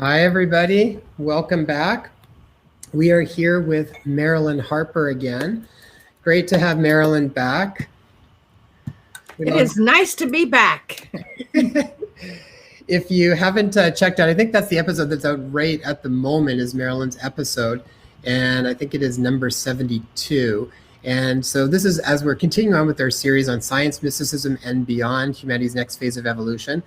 Hi, everybody. Welcome back. We are here with Marilyn Harper again. Great to have Marilyn back. It is nice to be back. If you haven't checked out, I think that's the episode that's out right at the moment is Marilyn's episode. And I think it is number 72. And so this is as we're continuing on with our series on science, mysticism, and beyond, humanity's next phase of evolution.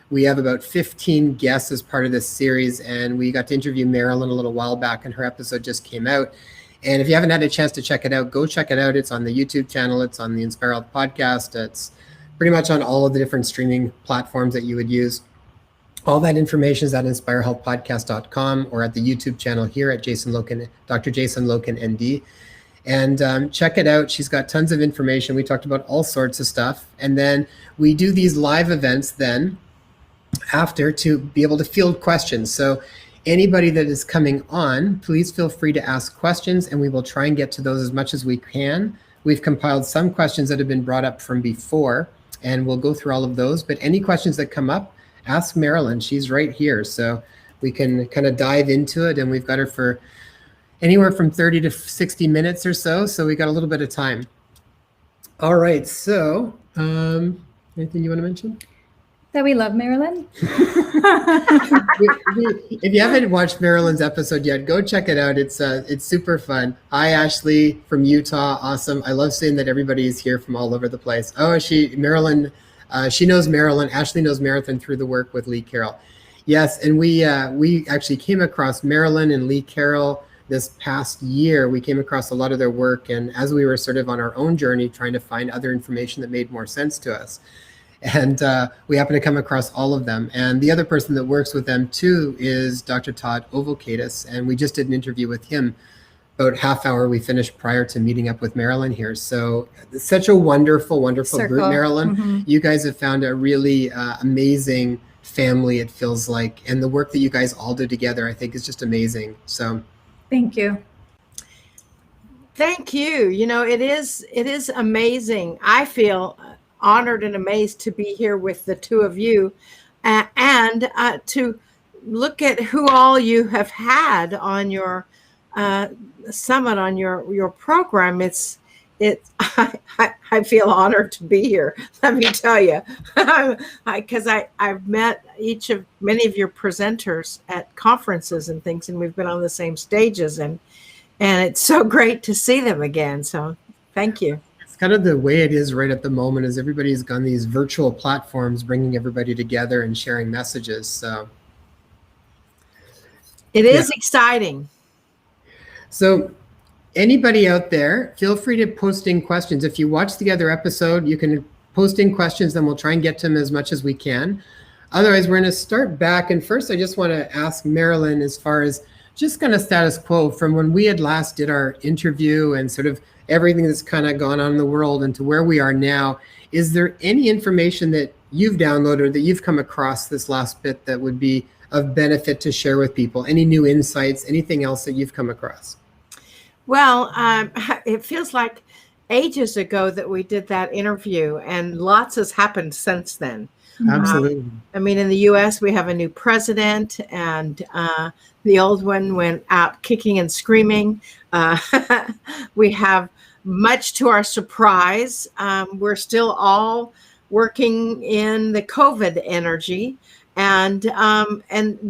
We have about 15 guests as part of this series, and we got to interview Marilyn a little while back, and her episode just came out. And if you haven't had a chance to check it out, go check it out. It's on the YouTube channel. It's on the Inspire Health podcast. It's pretty much on all of the different streaming platforms that you would use. All that information is at inspirehealthpodcast.com or at the YouTube channel here at Jason Loken, Dr. Jason Loken, ND. And check it out. She's got tons of information. We talked about all sorts of stuff. And then we do these live events then after to be able to field questions. So anybody that is coming on, please feel free to ask questions and we will try and get to those as much as we can. We've compiled some questions that have been brought up from before and we'll go through all of those. But any questions that come up, ask Marilyn. She's right here. So we can kind of dive into it, and we've got her for anywhere from 30 to 60 minutes or so. So we got a little bit of time. All right. So anything you want to mention? That we love Marilyn. If you haven't watched Marilyn's episode yet, go check it out. It's super fun. Hi, Ashley from Utah. Awesome. I love seeing that everybody is here from all over the place. Oh, Marilyn, she knows Marilyn. Ashley knows Marilyn through the work with Lee Carroll. Yes, and we actually came across Marilyn and Lee Carroll this past year. We came across a lot of their work, and as we were sort of on our own journey trying to find other information that made more sense to us. And we happened to come across all of them. And the other person that works with them too is Dr. Todd Ovalkaitis. And we just did an interview with him about half hour we finished prior to meeting up with Marilyn here. So such a wonderful, wonderful Circle. group, Marilyn. Mm-hmm. You guys have found a really amazing family, it feels like. And the work that you guys all do together, I think is just amazing. So Thank you. Thank you. You know, it is amazing. I feel honored and amazed to be here with the two of you and to look at who all you have had on your summit, on your program. I feel honored to be here. Let me tell you, because I've met many of your presenters at conferences and things, and we've been on the same stages, and it's so great to see them again. So thank you. Kind of the way it is right at the moment is everybody's on these virtual platforms, bringing everybody together and sharing messages. So it is exciting. So anybody out there, feel free to post in questions. If you watch the other episode, you can post in questions, then we'll try and get to them as much as we can. Otherwise, we're going to start back. And first, I just want to ask Marilyn, as far as just kind of status quo from when we had last did our interview and sort of everything that's kind of gone on in the world and to where we are now, is there any information that you've downloaded or that you've come across this last bit that would be of benefit to share with people? Any new insights, anything else that you've come across? Well, it feels like ages ago that we did that interview, and lots has happened since then. Absolutely. I mean, in the U.S., we have a new president, and the old one went out kicking and screaming. We have, much to our surprise, we're still all working in the COVID energy and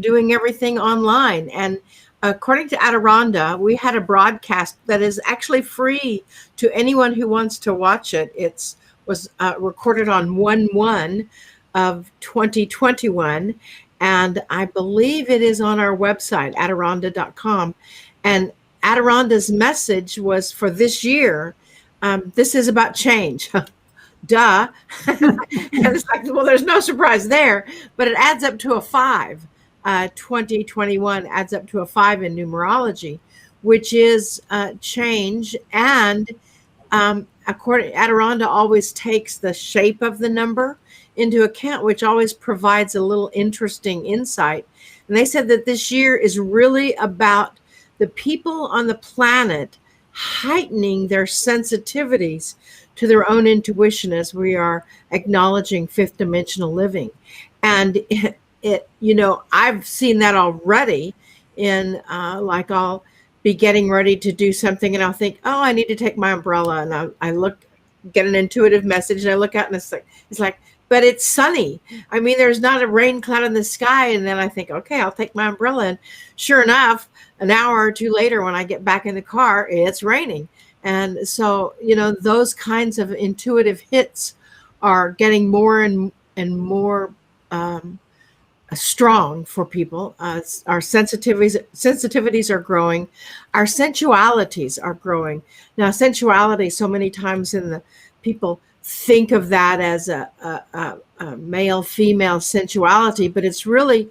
doing everything online. And according to Adironda, we had a broadcast that is actually free to anyone who wants to watch it. It was recorded on 1/1 of 2021, and I believe it is on our website, adironda.com. And Adironda's message was for this year, this is about change. Duh. And it's like, well, there's no surprise there, but it adds up to a 5. 2021 adds up to a 5 in numerology, which is change. And according, Adironda always takes the shape of the number into account, which always provides a little interesting insight. And they said that this year is really about the people on the planet heightening their sensitivities to their own intuition as we are acknowledging fifth dimensional living. And I've seen that already in like I'll be getting ready to do something and I'll think, oh, I need to take my umbrella, and I look, get an intuitive message, and I look out and it's like, but it's sunny. I mean, there's not a rain cloud in the sky. And then I think, okay, I'll take my umbrella. And sure enough, an hour or two later, when I get back in the car, it's raining. And so, those kinds of intuitive hits are getting more and more strong for people. Our sensitivities are growing. Our sensualities are growing. Now, sensuality, so many times in the people think of that as a male female sensuality, but it's really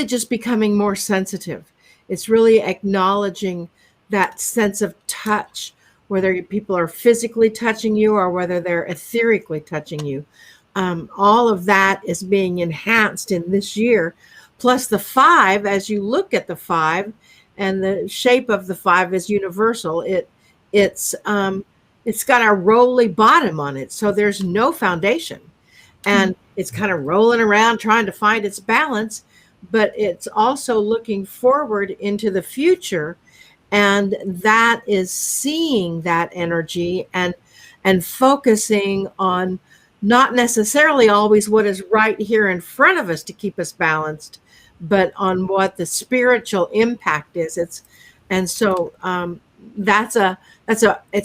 just becoming more sensitive. It's really acknowledging that sense of touch, whether people are physically touching you or whether they're etherically touching you. All of that is being enhanced in this year. Plus the 5, as you look at the 5, and the shape of the 5 is universal. It's got a rolly bottom on it, so there's no foundation, and it's kind of rolling around trying to find its balance, but it's also looking forward into the future, and that is seeing that energy and focusing on not necessarily always what is right here in front of us to keep us balanced, but on what the spiritual impact is. It's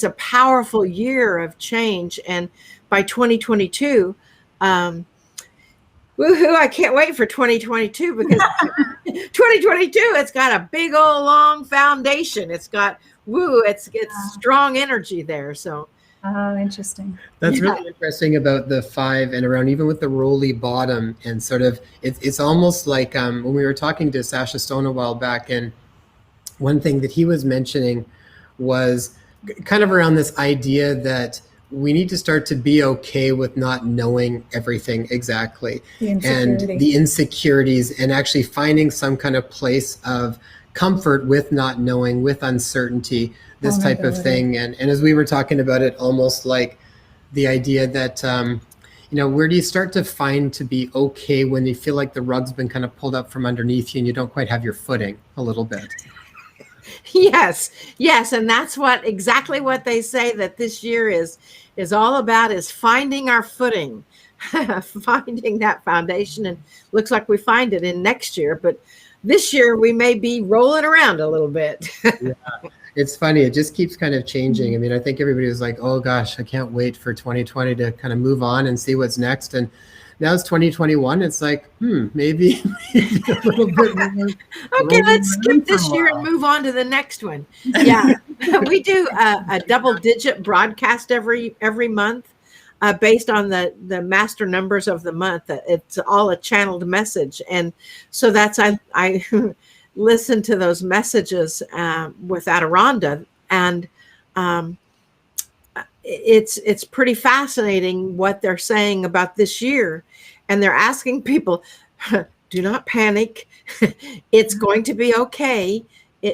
a powerful year of change. And by 2022, woohoo, I can't wait for 2022, because 2022, it's got a big old long foundation. It's got, it's strong energy there. So. Oh, interesting. That's really interesting about the 5 and around, even with the rolly bottom, and sort of, it's almost like when we were talking to Sasha Stone a while back, and one thing that he was mentioning was kind of around this idea that we need to start to be okay with not knowing everything exactly, and the insecurities, and actually finding some kind of place of comfort with not knowing, with uncertainty, this type of thing. And as we were talking about it, almost like the idea that, where do you start to find to be okay when you feel like the rug's been kind of pulled up from underneath you and you don't quite have your footing a little bit? Yes. And that's exactly what they say that this year is all about, is finding our footing, finding that foundation. And looks like we find it in next year, but this year we may be rolling around a little bit. Yeah. It's funny. It just keeps kind of changing. I mean, I think everybody was like, oh gosh, I can't wait for 2020 to kind of move on and see what's next. And now it's 2021. It's like, maybe a little bit more. Okay, let's skip this year and move on to the next one. Yeah, we do a double-digit broadcast every month based on the master numbers of the month. It's all a channeled message. And so that's, I listen to those messages with Adironda, and it's pretty fascinating what they're saying about this year. And they're asking people, do not panic. It's going to be okay.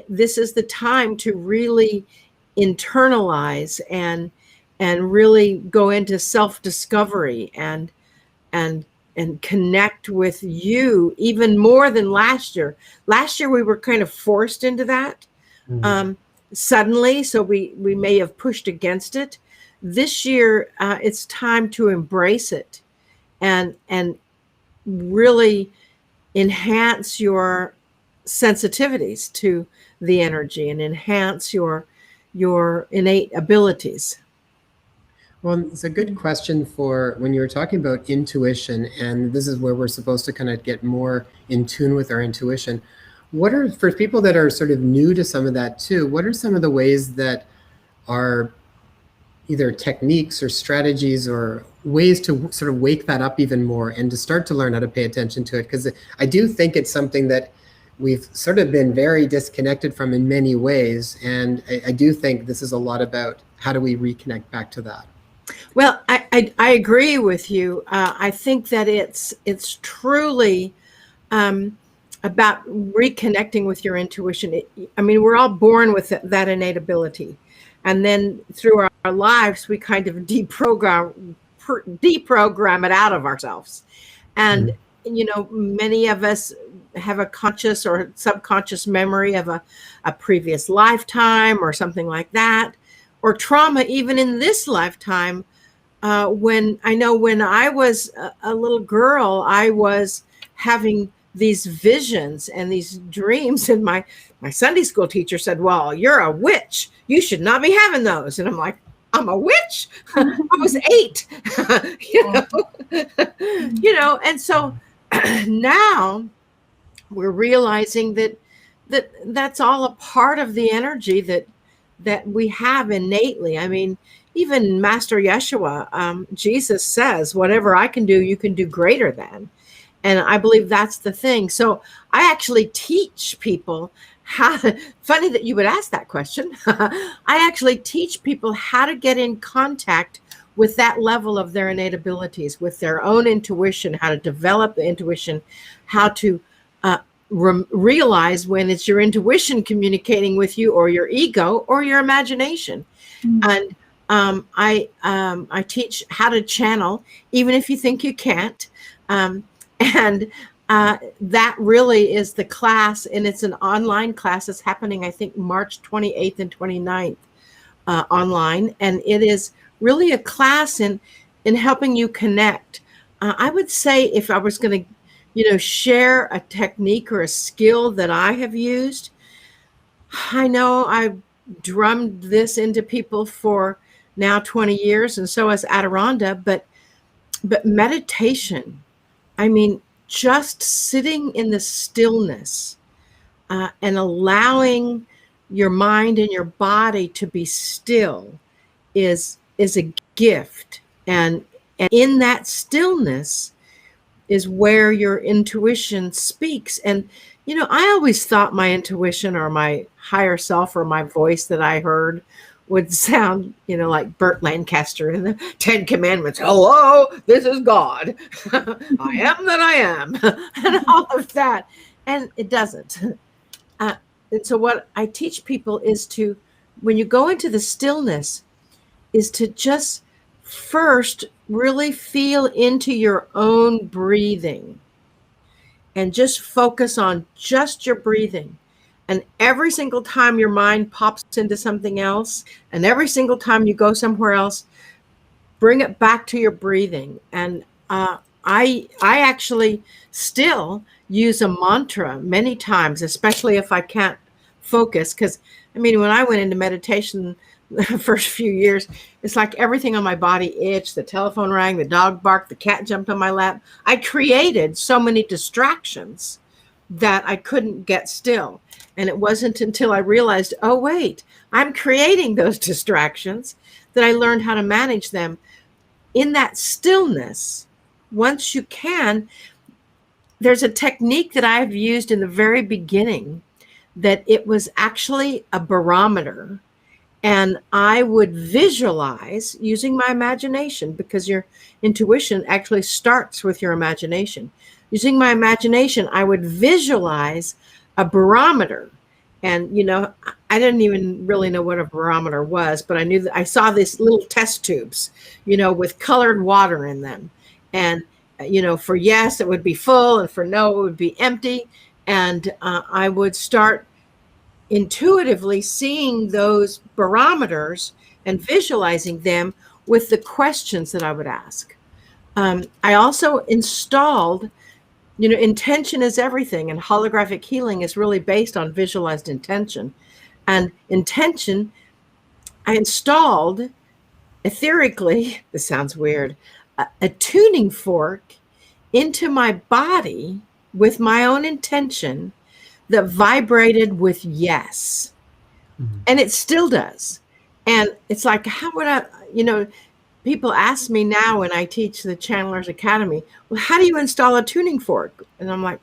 This is the time to really internalize and really go into self-discovery and connect with you even more than last year. Last year we were kind of forced into that suddenly, so we may have pushed against it. This year it's time to embrace it and really enhance your sensitivities to the energy and enhance your innate abilities. Well, it's a good question for when you were talking about intuition, and this is where we're supposed to kind of get more in tune with our intuition. What are, for people that are sort of new to some of that too, what are some of the ways that are either techniques or strategies or ways to sort of wake that up even more and to start to learn how to pay attention to it? Because I do think it's something that we've sort of been very disconnected from in many ways. And I do think this is a lot about how do we reconnect back to that. Well, I agree with you. I think that it's truly about reconnecting with your intuition. I mean, we're all born with that innate ability. And then through our lives, we kind of deprogram it out of ourselves. And many of us have a conscious or subconscious memory of a previous lifetime or something like that, or trauma even in this lifetime. When I was a little girl, I was having these visions and these dreams, and my Sunday school teacher said, "Well, you're a witch. You should not be having those." And I'm like, "I'm a witch? I was 8." And so now we're realizing that's all a part of the energy that we have innately. I mean, even Master Yeshua, Jesus says, "Whatever I can do, you can do greater than." And I believe that's the thing. So I actually teach people how to, funny that you would ask that question. I actually teach people how to get in contact with that level of their innate abilities, with their own intuition, how to develop the intuition, how to realize when it's your intuition communicating with you, or your ego, or your imagination. And I teach how to channel, even if you think you can't. And that really is the class, and it's an online class. It's happening, I think, March 28th and 29th online. And it is really a class in helping you connect. I would say, if I was going to share a technique or a skill that I have used, I know I've drummed this into people for now 20 years, and so has Adironda, but meditation, I mean, just sitting in the stillness and allowing your mind and your body to be still is a gift. And in that stillness is where your intuition speaks. And, I always thought my intuition, or my higher self, or my voice that I heard would sound, like Burt Lancaster in the 10 Commandments. "Hello, this is God. I am that I am," and all of that. And it doesn't. And so what I teach people is to, when you go into the stillness, is to just first really feel into your own breathing, and just focus on just your breathing. And every single time your mind pops into something else, and every single time you go somewhere else, bring it back to your breathing. And I actually still use a mantra many times, especially if I can't focus. Because, when I went into meditation the first few years, it's like everything on my body itched. The telephone rang, the dog barked, the cat jumped on my lap. I created so many distractions that I couldn't get still. And it wasn't until I realized, oh, wait, I'm creating those distractions, that I learned how to manage them. In that stillness, once you can, there's a technique that I've used in the very beginning, that it was actually a barometer. And I would visualize using my imagination, because your intuition actually starts with your imagination. Using my imagination, I would visualize a barometer. And, I didn't even really know what a barometer was, but I knew that I saw these little test tubes, with colored water in them. And, for yes, it would be full, and for no, it would be empty. And I would start intuitively seeing those barometers and visualizing them with the questions that I would ask. I also installed, intention is everything, and holographic healing is really based on visualized intention. And intention, I installed etherically, this sounds weird, a tuning fork into my body with my own intention that vibrated with yes. Mm-hmm. And it still does. And it's like, how would I, people ask me now when I teach the Channelers Academy, well, how do you install a tuning fork? And I'm like,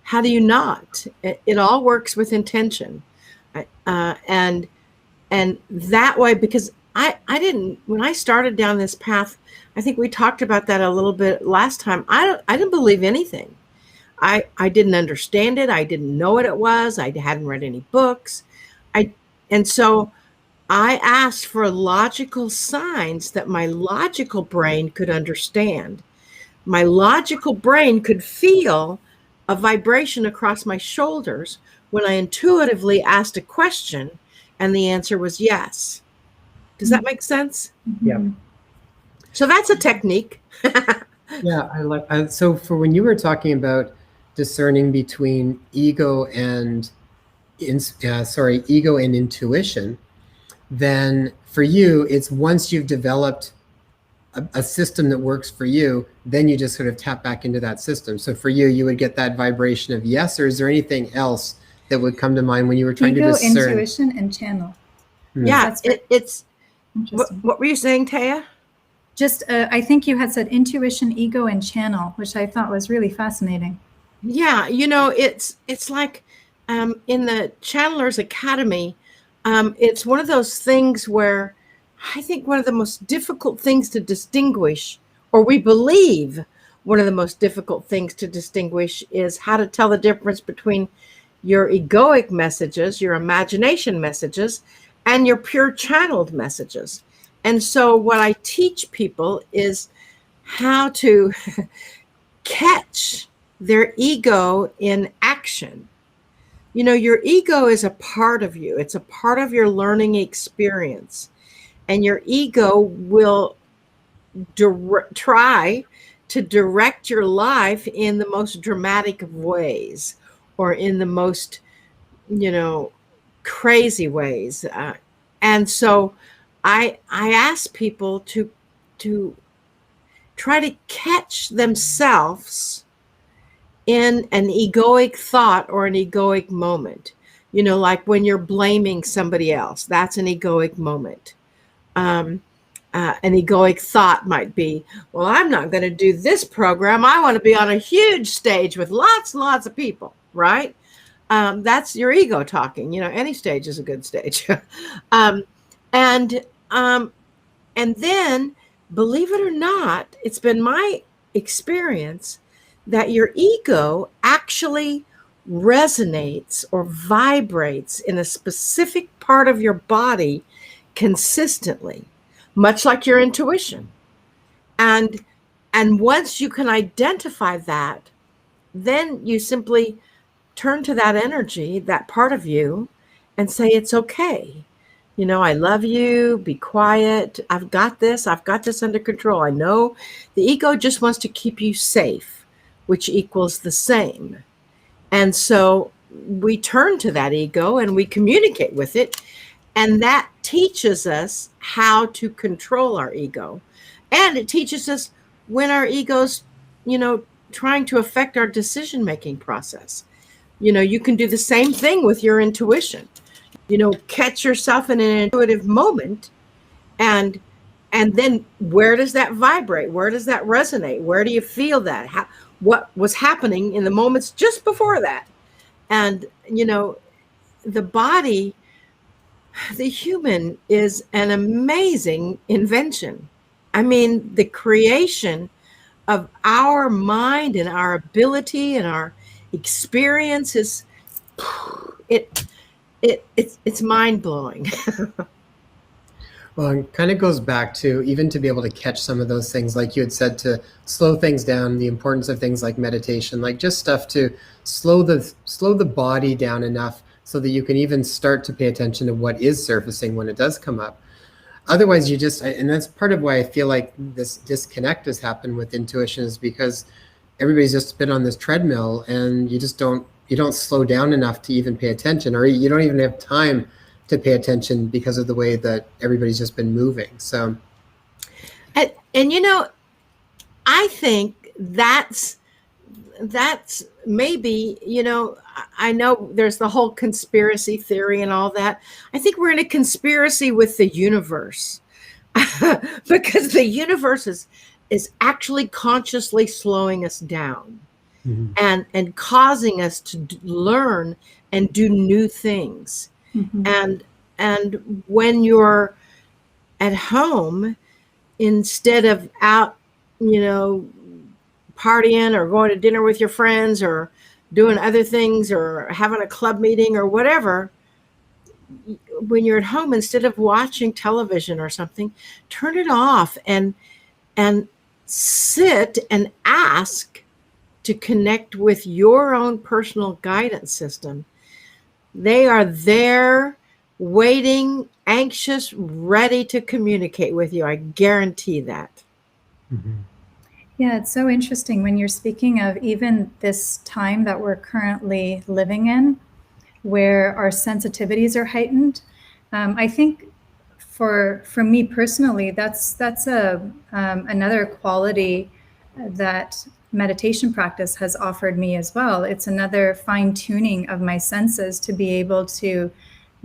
how do you not? It all works with intention. And that way, because I didn't, when I started down this path, I think we talked about that a little bit last time. I didn't believe anything. I didn't understand it. I didn't know what it was. I hadn't read any books. And so I asked for logical signs that my logical brain could understand. my logical brain could feel a vibration across my shoulders when I intuitively asked a question and the answer was yes. Does that make sense? Yeah. So that's a technique. Yeah, so for when you were talking about discerning between ego and ego and intuition, then for you, it's once you've developed a system that works for you, then you just sort of tap back into that system. So for you, you would get that vibration of yes, or is there anything else that would come to mind when you were trying Ego, to discern? intuition, and channel. Yeah, That's very it's interesting. what were you saying, Taya? Just, I think you had said intuition, ego, and channel, which I thought was really fascinating. Yeah, it's like in the Channelers Academy, it's one of those things where I think one of the most difficult things to distinguish, or we believe one of the most difficult things to distinguish, is how to tell the difference between your egoic messages, your imagination messages, and your pure channeled messages. And so what I teach people is how to catch their ego in action. Your ego is a part of you. It's a part of your learning experience. And your ego will try to direct your life in the most dramatic of ways, or in the most, crazy ways. And so I ask people to try to catch themselves in an egoic thought or an egoic moment. Like when you're blaming somebody else, that's an egoic moment. An egoic thought might be, well, I'm not going to do this program. I want to be on a huge stage with lots and lots of people, right? That's your ego talking. Any stage is a good stage. And then, believe it or not, it's been my experience that your ego actually resonates or vibrates in a specific part of your body consistently, much like your intuition. And once you can identify that, then you simply turn to that energy, that part of you, and say, it's okay. I love you. Be quiet. I've got this under control. I know the ego just wants to keep you safe, which equals the same. And so we turn to that ego and we communicate with it. And that teaches us how to control our ego. And it teaches us when our ego's, trying to affect our decision-making process. You can do the same thing with your intuition. Catch yourself in an intuitive moment, and then where does that vibrate? Where does that resonate? Where do you feel that? What was happening in the moments just before that? And, the body, the human, is an amazing invention. I mean, the creation of our mind and our ability and our experience is, it's mind-blowing. Well, it kind of goes back to even to be able to catch some of those things, like you had said, to slow things down, the importance of things like meditation, like just stuff to slow the body down enough so that you can even start to pay attention to what is surfacing when it does come up. Otherwise, and that's part of why I feel like this disconnect has happened with intuition, is because everybody's just been on this treadmill and you don't slow down enough to even pay attention, or you don't even have time to pay attention because of the way that everybody's just been moving. So, and I think that's maybe, I know there's the whole conspiracy theory and all that. I think we're in a conspiracy with the universe because the universe is actually consciously slowing us down. Mm-hmm. and causing us to learn and do new things. Mm-hmm. And when you're at home, instead of out, partying or going to dinner with your friends or doing other things or having a club meeting or whatever, when you're at home, instead of watching television or something, turn it off and sit and ask to connect with your own personal guidance system. They are there, waiting, anxious, ready to communicate with you. I guarantee that. Mm-hmm. Yeah, it's so interesting when you're speaking of even this time that we're currently living in, where our sensitivities are heightened. I think for me personally, that's another quality that meditation practice has offered me as well. It's another fine tuning of my senses to be able to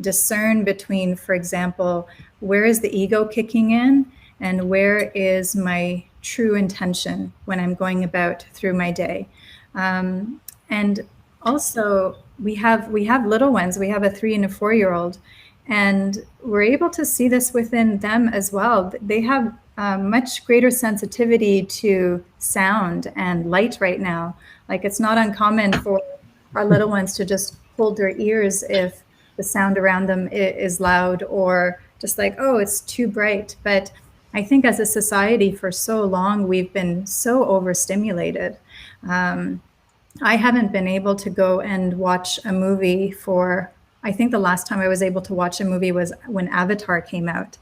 discern between, for example, where is the ego kicking in and where is my true intention when I'm going about through my day. And also we have little ones. We have a 3 and a 4-year-old, and we're able to see this within them as well. They have much greater sensitivity to sound and light right now. Like, it's not uncommon for our little ones to just hold their ears if the sound around them is loud, or just like, oh, it's too bright. But I think as a society for so long, we've been so overstimulated. I haven't been able to go and watch a movie for, I think the last time I was able to watch a movie was when Avatar came out.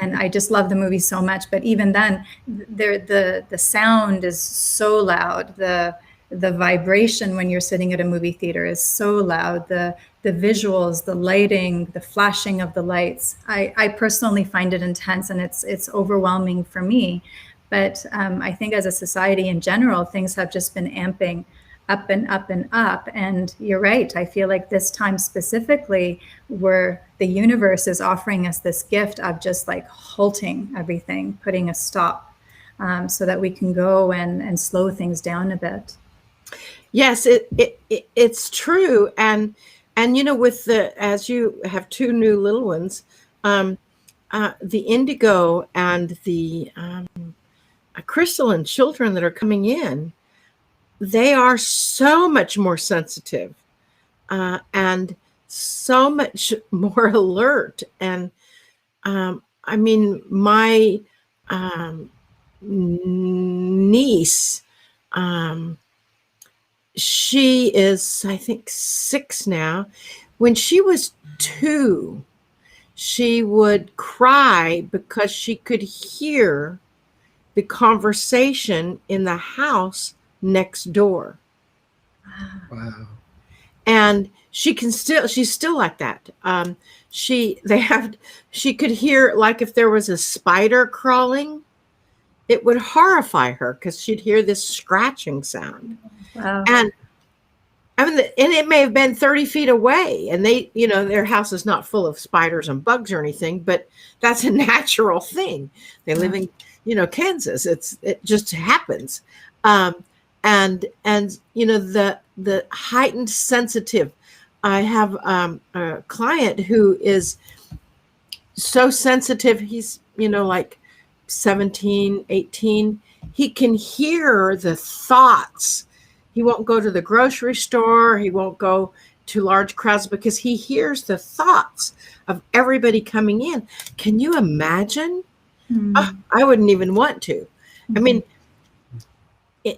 And I just love the movie so much. But even then, the sound is so loud. The vibration when you're sitting at a movie theater is so loud. The visuals, the lighting, the flashing of the lights. I personally find it intense, and it's overwhelming for me. But I think as a society in general, things have just been amping up and up and up. And you're right. I feel like this time specifically, where the universe is offering us this gift of just like halting everything, putting a stop, so that we can go and slow things down a bit. Yes, it's true. And with as you have 2 new little ones, the indigo and the crystalline children that are coming in, they are so much more sensitive and so much more alert. And I mean, my niece, she is, I think, 6 now. When she was 2, she would cry because she could hear the conversation in the house next door. Wow. And she's still like that. She could hear, like, if there was a spider crawling, it would horrify her because she'd hear this scratching sound. Wow. And I mean, and it may have been 30 feet away, and they, their house is not full of spiders and bugs or anything, but that's a natural thing. They live in, Kansas. It just happens. And the heightened sensitive. I have a client who is so sensitive. He's, like 17, 18. He can hear the thoughts. He won't go to the grocery store. He won't go to large crowds because he hears the thoughts of everybody coming in. Can you imagine? Oh, I wouldn't even want to. I mean,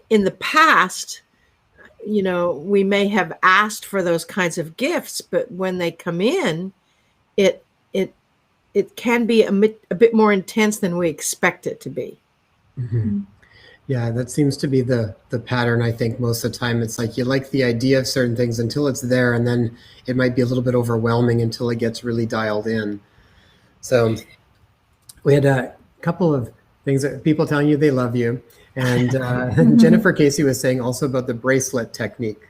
in the past, we may have asked for those kinds of gifts, but when they come in, it can be a bit more intense than we expect it to be. Mm-hmm. Yeah, that seems to be the pattern. I think most of the time it's like you like the idea of certain things until it's there, and then it might be a little bit overwhelming until it gets really dialed in. So we had a couple of things that people telling you they love you. And Jennifer Casey was saying also about the bracelet technique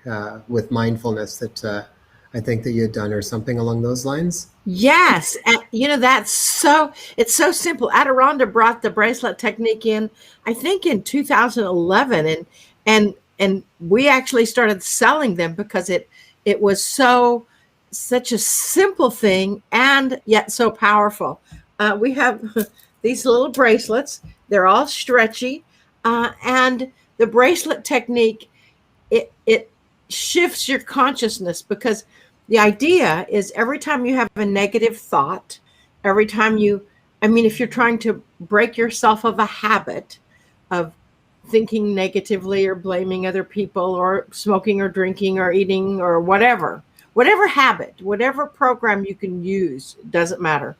with mindfulness that I think that you had done, or something along those lines. Yes. And, it's so simple. Adironda brought the bracelet technique in, I think in 2011. And we actually started selling them because it was such a simple thing and yet so powerful. We have these little bracelets. They're all stretchy. And the bracelet technique, it shifts your consciousness, because the idea is every time you have a negative thought, every time if you're trying to break yourself of a habit of thinking negatively or blaming other people or smoking or drinking or eating or whatever habit, whatever program you can use, doesn't matter.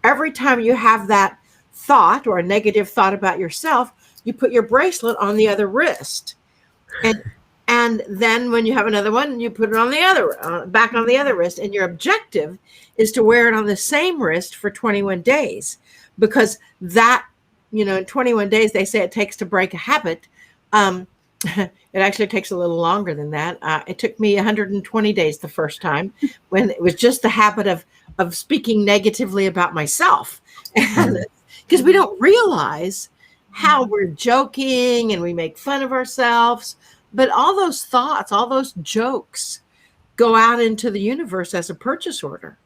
Every time you have that thought or a negative thought about yourself, you put your bracelet on the other wrist. And then when you have another one, you put it on the other, back on the other wrist. And your objective is to wear it on the same wrist for 21 days. Because that, in 21 days, they say it takes to break a habit. It actually takes a little longer than that. It took me 120 days the first time, when it was just the habit of speaking negatively about myself. Because we don't realize how we're joking and we make fun of ourselves. But all those thoughts, all those jokes go out into the universe as a purchase order.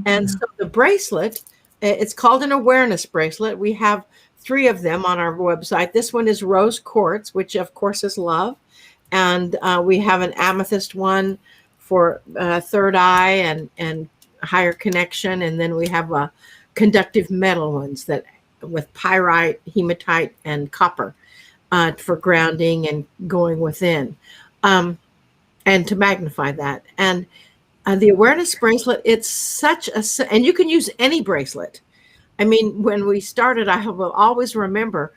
And so the bracelet, it's called an awareness bracelet. We have 3 of them on our website. This one is rose quartz, which of course is love. And we have an amethyst one for third eye and higher connection. And then we have conductive metal ones that with pyrite, hematite, and copper. For grounding and going within, and to magnify that. And the awareness bracelet, it's such and you can use any bracelet. I mean, when we started, I will always remember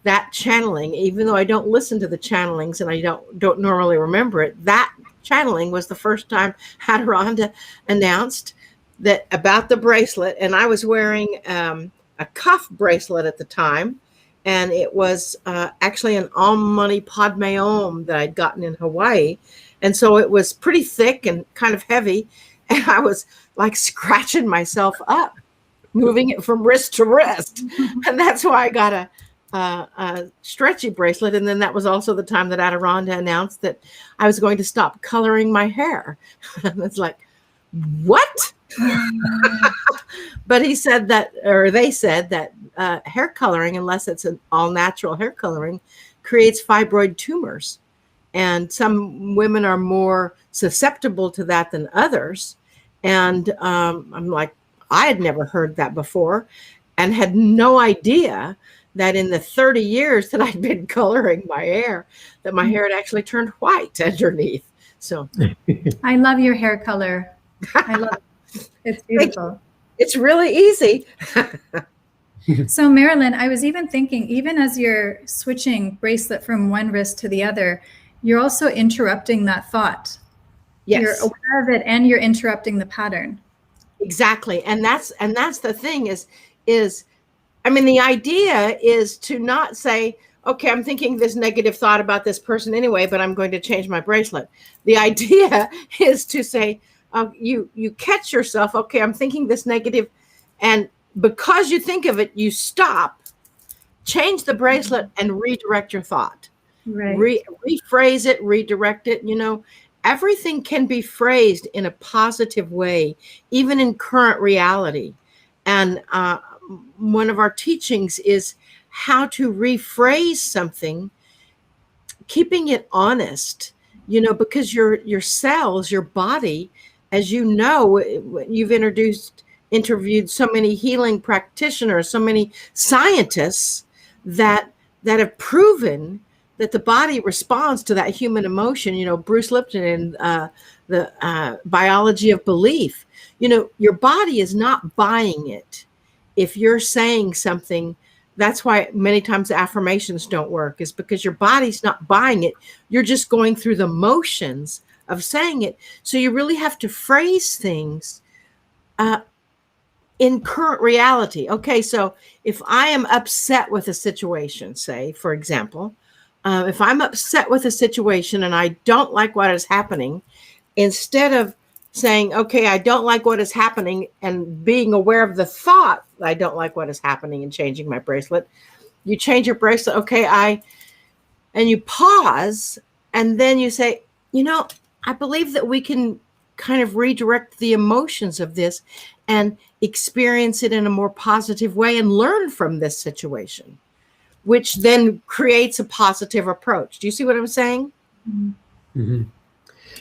that channeling, even though I don't listen to the channelings and I don't normally remember it. That channeling was the first time Adironda announced that about the bracelet, and I was wearing a cuff bracelet at the time. And it was actually an Om Mani Padme Om that I'd gotten in Hawaii. And so it was pretty thick and kind of heavy. And I was like scratching myself up, moving it from wrist to wrist. And that's why I got a stretchy bracelet. And then that was also the time that Adironda announced that I was going to stop coloring my hair. And it's like, what? But he said that, or they said that hair coloring, unless it's an all natural hair coloring, creates fibroid tumors. And some women are more susceptible to that than others. And I'm like, I had never heard that before and had no idea that in the 30 years that I'd been coloring my hair, that my hair had actually turned white underneath. So I love your hair color. I love it. It's beautiful. It's really easy. So Marilyn, I was even thinking, even as you're switching bracelet from one wrist to the other, you're also interrupting that thought. Yes. You're aware of it and you're interrupting the pattern. Exactly. And that's the thing is, I mean, the idea is to not say, okay, I'm thinking this negative thought about this person anyway, but I'm going to change my bracelet. The idea is to say, you catch yourself, okay, I'm thinking this negative, and because you think of it, you stop, change the bracelet, and redirect your thought. Right. Rephrase it, redirect it. Everything can be phrased in a positive way, even in current reality. And one of our teachings is how to rephrase something, keeping it honest, because your cells, your body, as you know, you've interviewed so many healing practitioners, so many scientists that have proven that the body responds to that human emotion. Bruce Lipton and the biology of belief. Your body is not buying it. If you're saying something, that's why many times affirmations don't work, is because your body's not buying it. You're just going through the motions of saying it. So you really have to phrase things in current reality. Okay, so if I am upset with a situation, say, for example, if I'm upset with a situation and I don't like what is happening, instead of saying, okay, I don't like what is happening, and being aware of the thought, I don't like what is happening, and changing my bracelet, you change your bracelet. Okay, and you pause, and then you say, I believe that we can kind of redirect the emotions of this and experience it in a more positive way and learn from this situation, which then creates a positive approach. Do you see what I'm saying? Mm-hmm.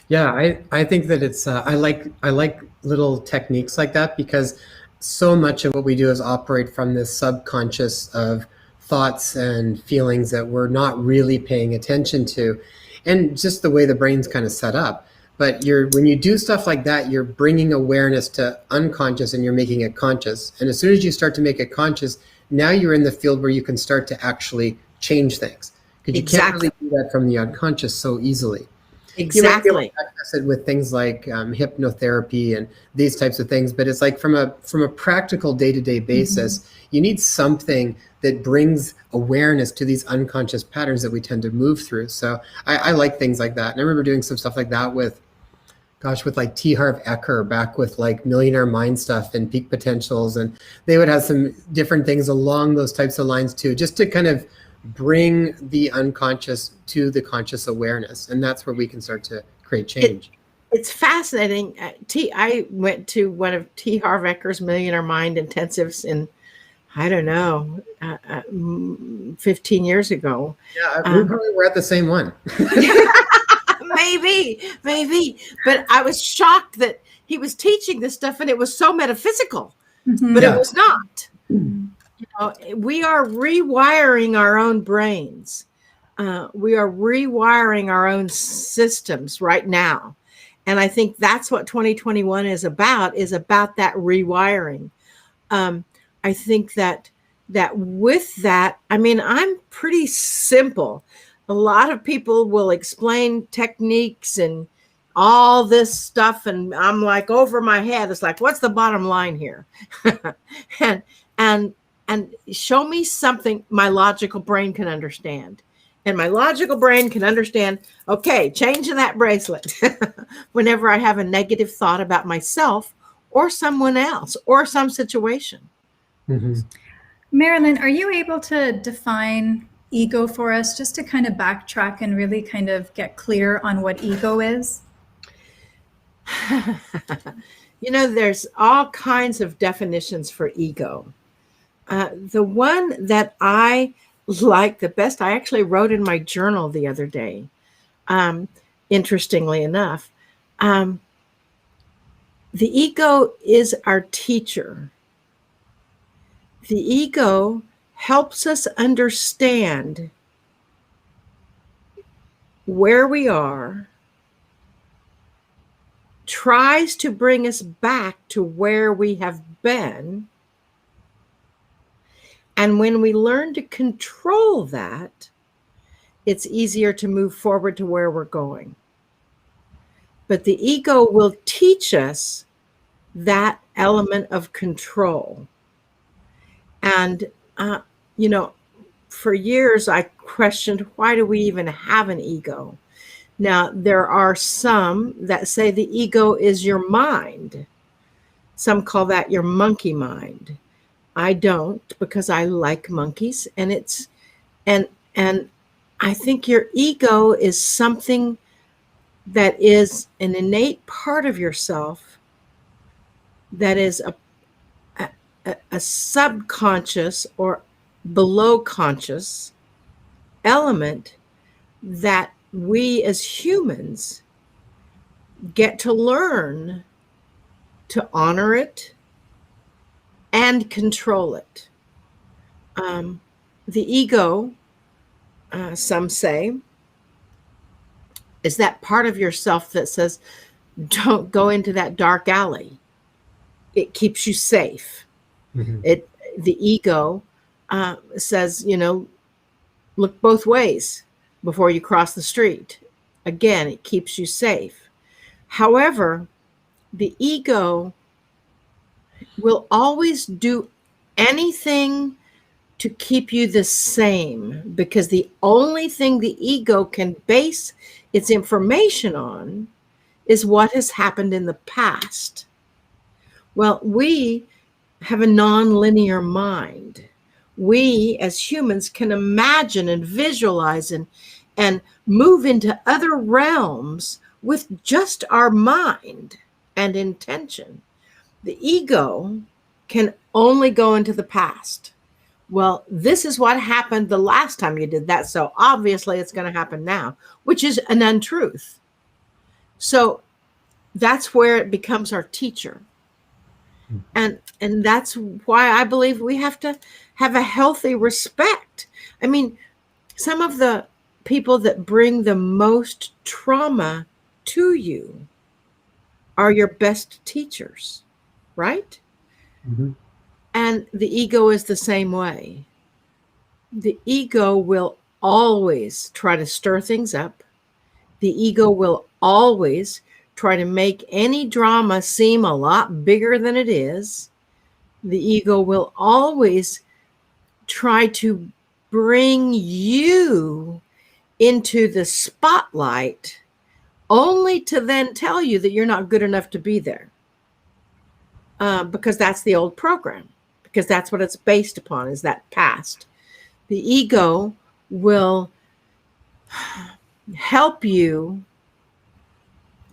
Yeah, I think that it's I like little techniques like that, because so much of what we do is operate from this subconscious of thoughts and feelings that we're not really paying attention to, and just the way the brain's kind of set up. But when you do stuff like that, you're bringing awareness to unconscious and you're making it conscious. And as soon as you start to make it conscious, now you're in the field where you can start to actually change things. Because you can't really do that from the unconscious so easily. Exactly. You might be able to access it with things like hypnotherapy and these types of things, but it's like from a practical day-to-day basis, you need something that brings awareness to these unconscious patterns that we tend to move through. So I like things like that. And I remember doing some stuff like that with like T. Harv Eker back with like Millionaire Mind stuff and Peak Potentials. And they would have some different things along those types of lines too, just to kind of bring the unconscious to the conscious awareness. And that's where we can start to create change. It's fascinating. I went to one of T. Harv Eker's Millionaire Mind intensives in, I don't know, 15 years ago. Yeah, we probably were at the same one. Maybe. But I was shocked that he was teaching this stuff and it was so metaphysical, but it was not. You know, we are rewiring our own brains. We are rewiring our own systems right now. And I think that's what 2021 is about that rewiring. I think that with that, I mean, I'm pretty simple. A lot of people will explain techniques and all this stuff, and I'm like over my head. It's like, what's the bottom line here? and show me something my logical brain can understand. And my logical brain can understand, okay, changing that bracelet whenever I have a negative thought about myself or someone else or some situation. Marilyn, are you able to define ego for us, just to kind of backtrack and really kind of get clear on what ego is? You know, there's all kinds of definitions for ego. The one that I like the best, I actually wrote in my journal the other day, interestingly enough. The ego is our teacher. The ego helps us understand where we are, tries to bring us back to where we have been. And when we learn to control that, it's easier to move forward to where we're going. But the ego will teach us that element of control. And, you know, for years I questioned, why do we even have an ego? Now, there are some that say the ego is your mind. Some call that your monkey mind. I don't, because I like monkeys, and I think your ego is something that is an innate part of yourself that is a subconscious or below conscious element that we as humans get to learn to honor it and control it. The ego, some say, is that part of yourself that says, don't go into that dark alley. It keeps you safe. The ego says, you know, look both ways before you cross the street. Again, it keeps you safe. However, the ego will always do anything to keep you the same, because the only thing the ego can base its information on is what has happened in the past. Well, we have a non-linear mind. We as humans can imagine and visualize and move into other realms with just our mind and intention. The ego can only go into the past. Well, this is what happened the last time you did that, so obviously it's going to happen now, which is an untruth. So that's where it becomes our teacher. And that's why I believe we have to have a healthy respect. I mean, some of the people that bring the most trauma to you are your best teachers, right? Mhm. And the ego is the same way. The ego will always try to stir things up. The ego will always try to make any drama seem a lot bigger than it is. The ego will always try to bring you into the spotlight only to then tell you that you're not good enough to be there. Because that's the old program, because that's what it's based upon, is that past. The ego will help you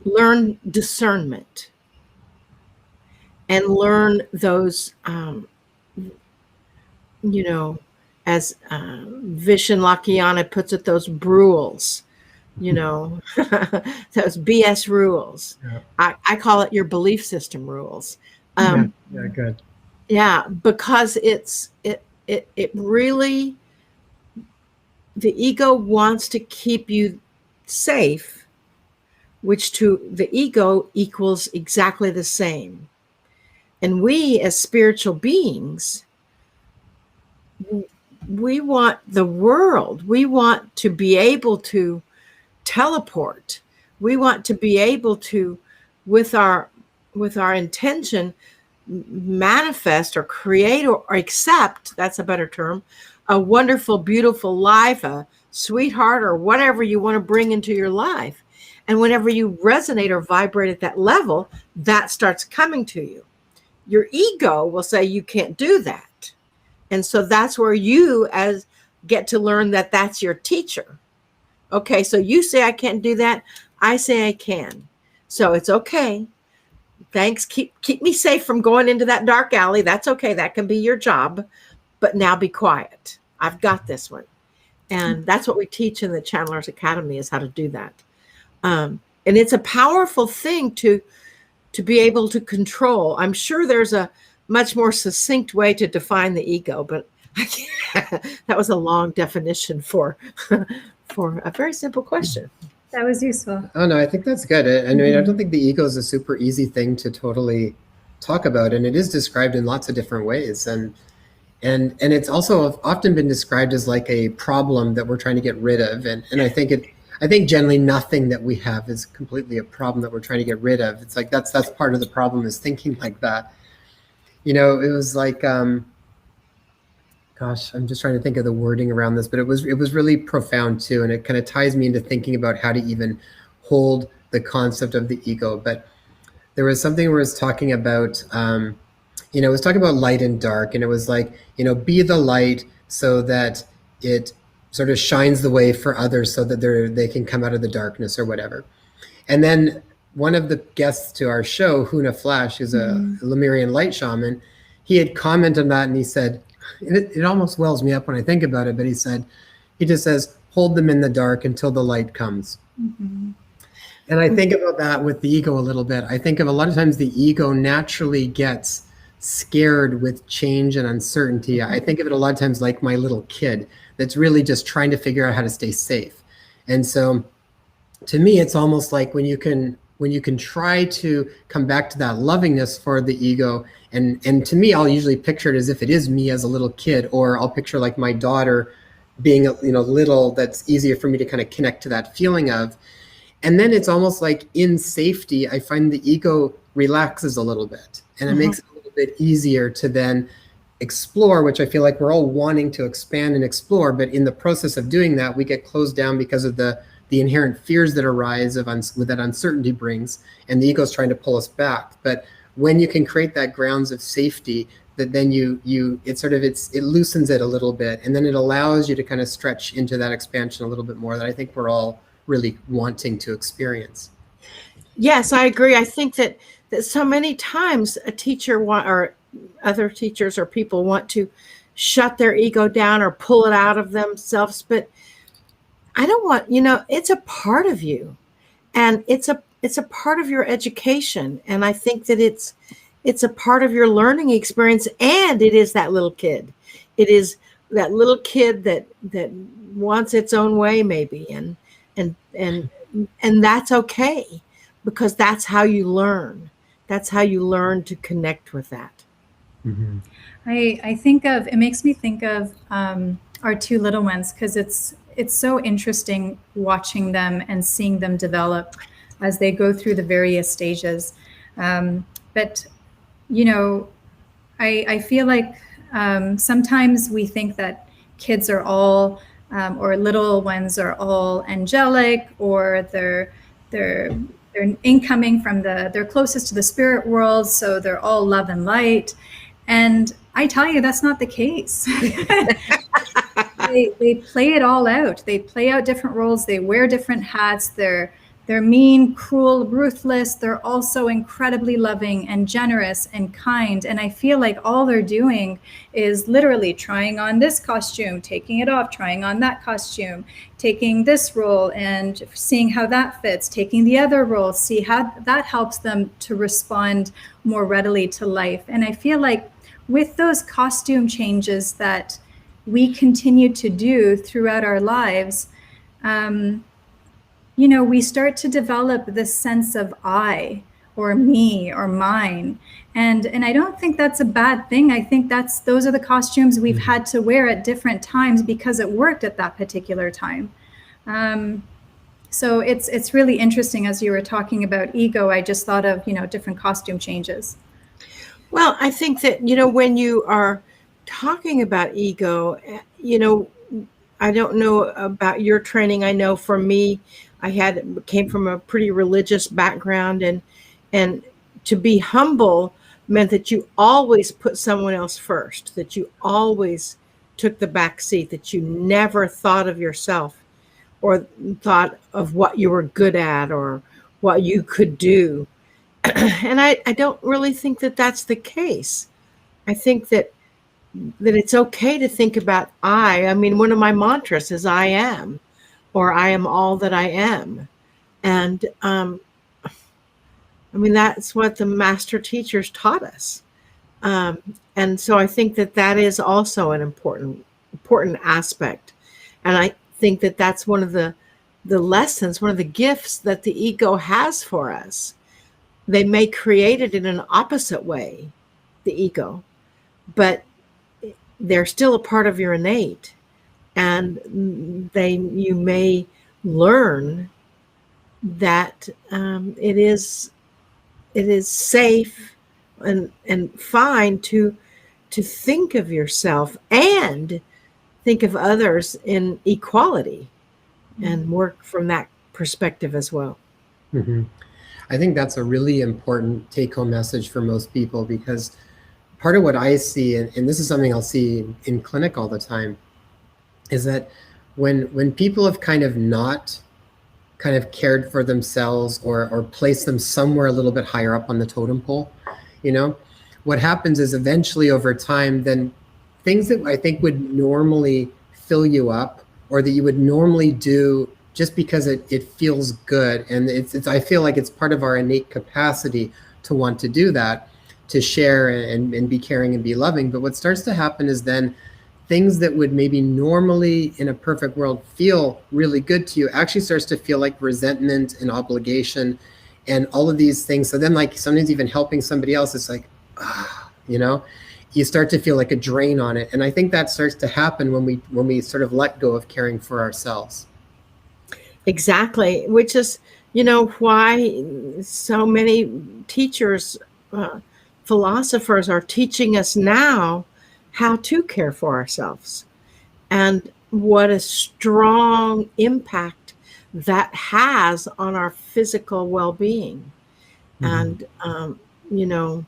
learn discernment and learn those, as Vishen Lakhiani puts it, those rules, those BS rules. Yeah. I call it your belief system rules. Yeah, good. Yeah, because it really, the ego wants to keep you safe, which to the ego equals exactly the same. And we as spiritual beings, we want the world. We want to be able to teleport. We want to be able to, with our intention, manifest or create or accept, that's a better term, a wonderful, beautiful life, a sweetheart, or whatever you want to bring into your life. And whenever you resonate or vibrate at that level, that starts coming to you. Your ego will say you can't do that. And so that's where you as get to learn that that's your teacher. Okay, so you say I can't do that. I say I can. So it's okay. Thanks. Keep me safe from going into that dark alley. That's okay. That can be your job. But now be quiet. I've got this one. And that's what we teach in the Channelers Academy, is how to do that. And it's a powerful thing to be able to control. I'm sure there's a much more succinct way to define the ego, but that was a long definition for a very simple question. That was useful. Oh, no, I think that's good. I mean, I don't think the ego is a super easy thing to totally talk about, and it is described in lots of different ways. And it's also often been described as like a problem that we're trying to get rid of. And I think generally nothing that we have is completely a problem that we're trying to get rid of. It's like that's part of the problem, is thinking like that. It was like, gosh, I'm just trying to think of the wording around this, but it was really profound too, and it kind of ties me into thinking about how to even hold the concept of the ego. But there was something where it was talking about, it was talking about light and dark, and it was like, be the light so that it sort of shines the way for others, so that they can come out of the darkness or whatever. And then one of the guests to our show, Huna Flash, who's a Lemurian light shaman, he had commented on that, and he said, it almost wells me up when I think about it, but he just says, hold them in the dark until the light comes. Mm-hmm. And I think about that with the ego a little bit. I think of a lot of times the ego naturally gets scared with change and uncertainty. I think of it a lot of times like my little kid that's really just trying to figure out how to stay safe. And so to me, it's almost like when you can try to come back to that lovingness for the ego, and to me, I'll usually picture it as if it is me as a little kid, or I'll picture like my daughter being little, that's easier for me to kind of connect to that feeling of. And then it's almost like in safety, I find the ego relaxes a little bit, and it makes it a little bit easier to then explore, which I feel like we're all wanting to expand and explore, but in the process of doing that, we get closed down because of the inherent fears that arise with that uncertainty brings, and the ego is trying to pull us back. But when you can create that grounds of safety, that then it loosens it a little bit, and then it allows you to kind of stretch into that expansion a little bit more that I think we're all really wanting to experience. Yes, I agree. I think that so many times a teacher or other teachers or people want to shut their ego down or pull it out of themselves, but I don't want, it's a part of you, and it's a part of your education. And I think that it's it's a part of your learning experience, and it is that little kid. It is that little kid that wants its own way, maybe, and that's okay, because that's how you learn. That's how you learn to connect with that. Mm-hmm. I think of, it makes me think of our two little ones, because it's so interesting watching them and seeing them develop as they go through the various stages. But, you know, I feel like sometimes we think that kids are all, or little ones are all angelic, or they're incoming from they're closest to the spirit world, so they're all love and light. And I tell you, that's not the case. They play it all out. They play out different roles. They wear different hats. They're mean, cruel, ruthless. They're also incredibly loving and generous and kind. And I feel like all they're doing is literally trying on this costume, taking it off, trying on that costume, taking this role and seeing how that fits, taking the other role, see how that helps them to respond more readily to life. And I feel like with those costume changes that we continue to do throughout our lives, you know, we start to develop this sense of I, or me, or mine. And I don't think that's a bad thing. I think those are the costumes we've had to wear at different times because it worked at that particular time. So it's really interesting. As you were talking about ego, I just thought of, you know, different costume changes. Well, I think that, you know, when you are talking about ego, you know, I don't know about your training. I know for me, came from a pretty religious background, and to be humble meant that you always put someone else first, that you always took the back seat, that you never thought of yourself or thought of what you were good at or what you could do. And I don't really think that that's the case. I think that it's okay to think about I mean, one of my mantras is I am, or I am all that I am. And I mean, that's what the master teachers taught us. And so I think that that is also an important aspect. And I think that that's one of the lessons, one of the gifts that the ego has for us. They may create it in an opposite way, the ego, but they're still a part of your innate. And you may learn that it is safe and fine to think of yourself and think of others in equality, and work from that perspective as well. Mm-hmm. I think that's a really important take-home message for most people, because part of what I see, and this is something I'll see in clinic all the time, is that when people have kind of not kind of cared for themselves or placed them somewhere a little bit higher up on the totem pole, you know, what happens is eventually over time, then things that I think would normally fill you up, or that you would normally do just because it feels good, and I feel like it's part of our innate capacity to want to do that, to share and be caring and be loving. But what starts to happen is then things that would maybe normally in a perfect world feel really good to you actually starts to feel like resentment and obligation and all of these things. So then, like, sometimes even helping somebody else, it's like, you know, you start to feel like a drain on it. And I think that starts to happen when we sort of let go of caring for ourselves. Exactly, which is, you know, why so many teachers, philosophers are teaching us now how to care for ourselves, and what a strong impact that has on our physical well-being. Mm-hmm. And, you know,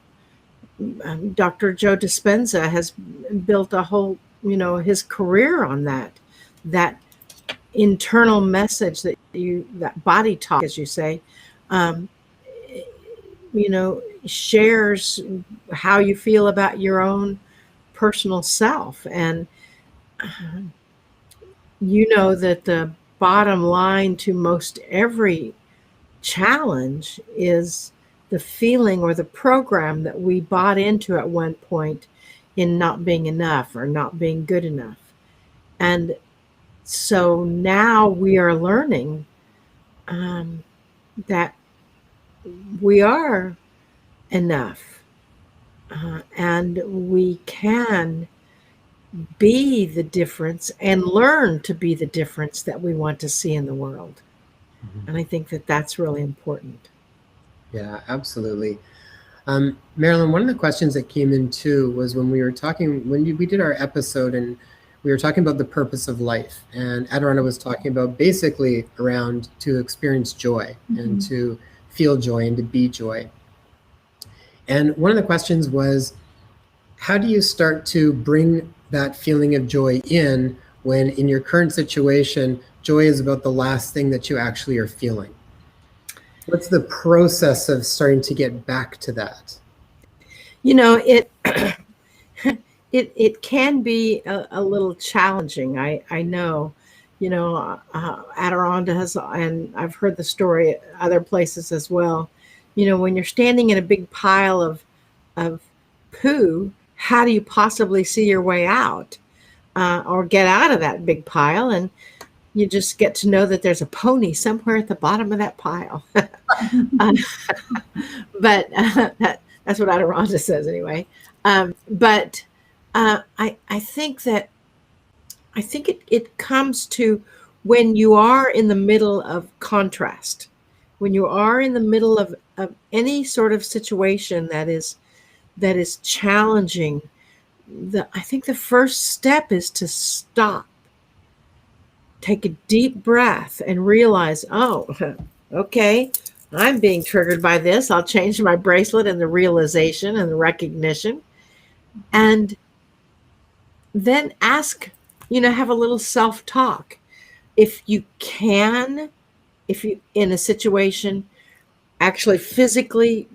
Dr. Joe Dispenza has built a whole, you know, his career on that internal message that body talk, as you say, you know, shares how you feel about your own personal self. And you know that the bottom line to most every challenge is feeling or the program that we bought into at one point in not being enough or not being good enough. And so now we are learning that we are enough, and we can be the difference and learn to be the difference that we want to see in the world. And I think that that's really important. Yeah, absolutely. Marilyn, one of the questions that came in too was when we were talking, we did our episode and we were talking about the purpose of life. And Adirondha was talking about basically around to experience joy and to feel joy and to be joy. And one of the questions was, how do you start to bring that feeling of joy in when in your current situation, joy is about the last thing that you actually are feeling? What's the process of starting to get back to that? You know, it can be a little challenging. I know, Adirondack has, and I've heard the story at other places as well. When you're standing in a big pile of poo, how do you possibly see your way out or get out of that big pile? And you just get to know that there's a pony somewhere at the bottom of that pile. But that's what Adirondack says anyway. But I think it comes to when you are in the middle of contrast, when you are in the middle of any sort of situation that is challenging. I think the first step is to stop, take a deep breath, and realize, oh, okay, I'm being triggered by this. I'll change my bracelet and the realization and the recognition. And then ask, have a little self-talk. If you in a situation, actually physically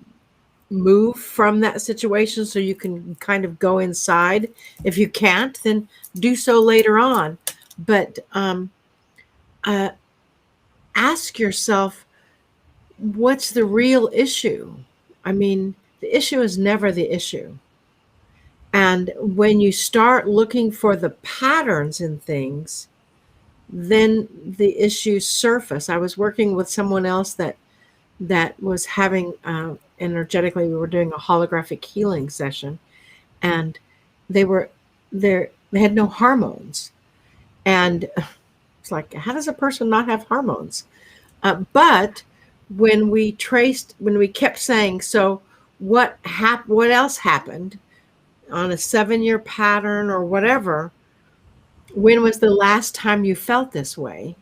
move from that situation so you can kind of go inside. If you can't, then do so later on. But ask yourself, what's the real issue? I mean, the issue is never the issue. And when you start looking for the patterns in things, then the issues surface. I was working with someone else that was having energetically, we were doing a holographic healing session, and they had no hormones. And it's like, how does a person not have hormones? But when we kept saying, so what else happened on a 7-year pattern or whatever, when was the last time you felt this way?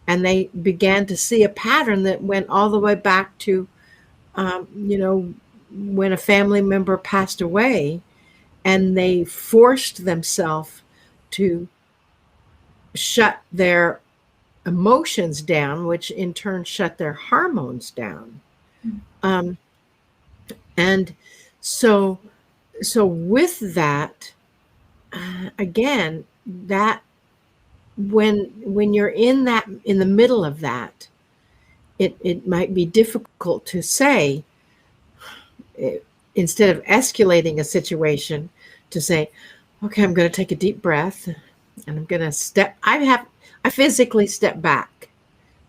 And they began to see a pattern that went all the way back to, when a family member passed away, and they forced themselves to shut their emotions down, which in turn shut their hormones down. And so with that, again, that when you're in the middle of that, it might be difficult to say, instead of escalating a situation, to say, okay, I'm going to take a deep breath and I'm going to I physically step back,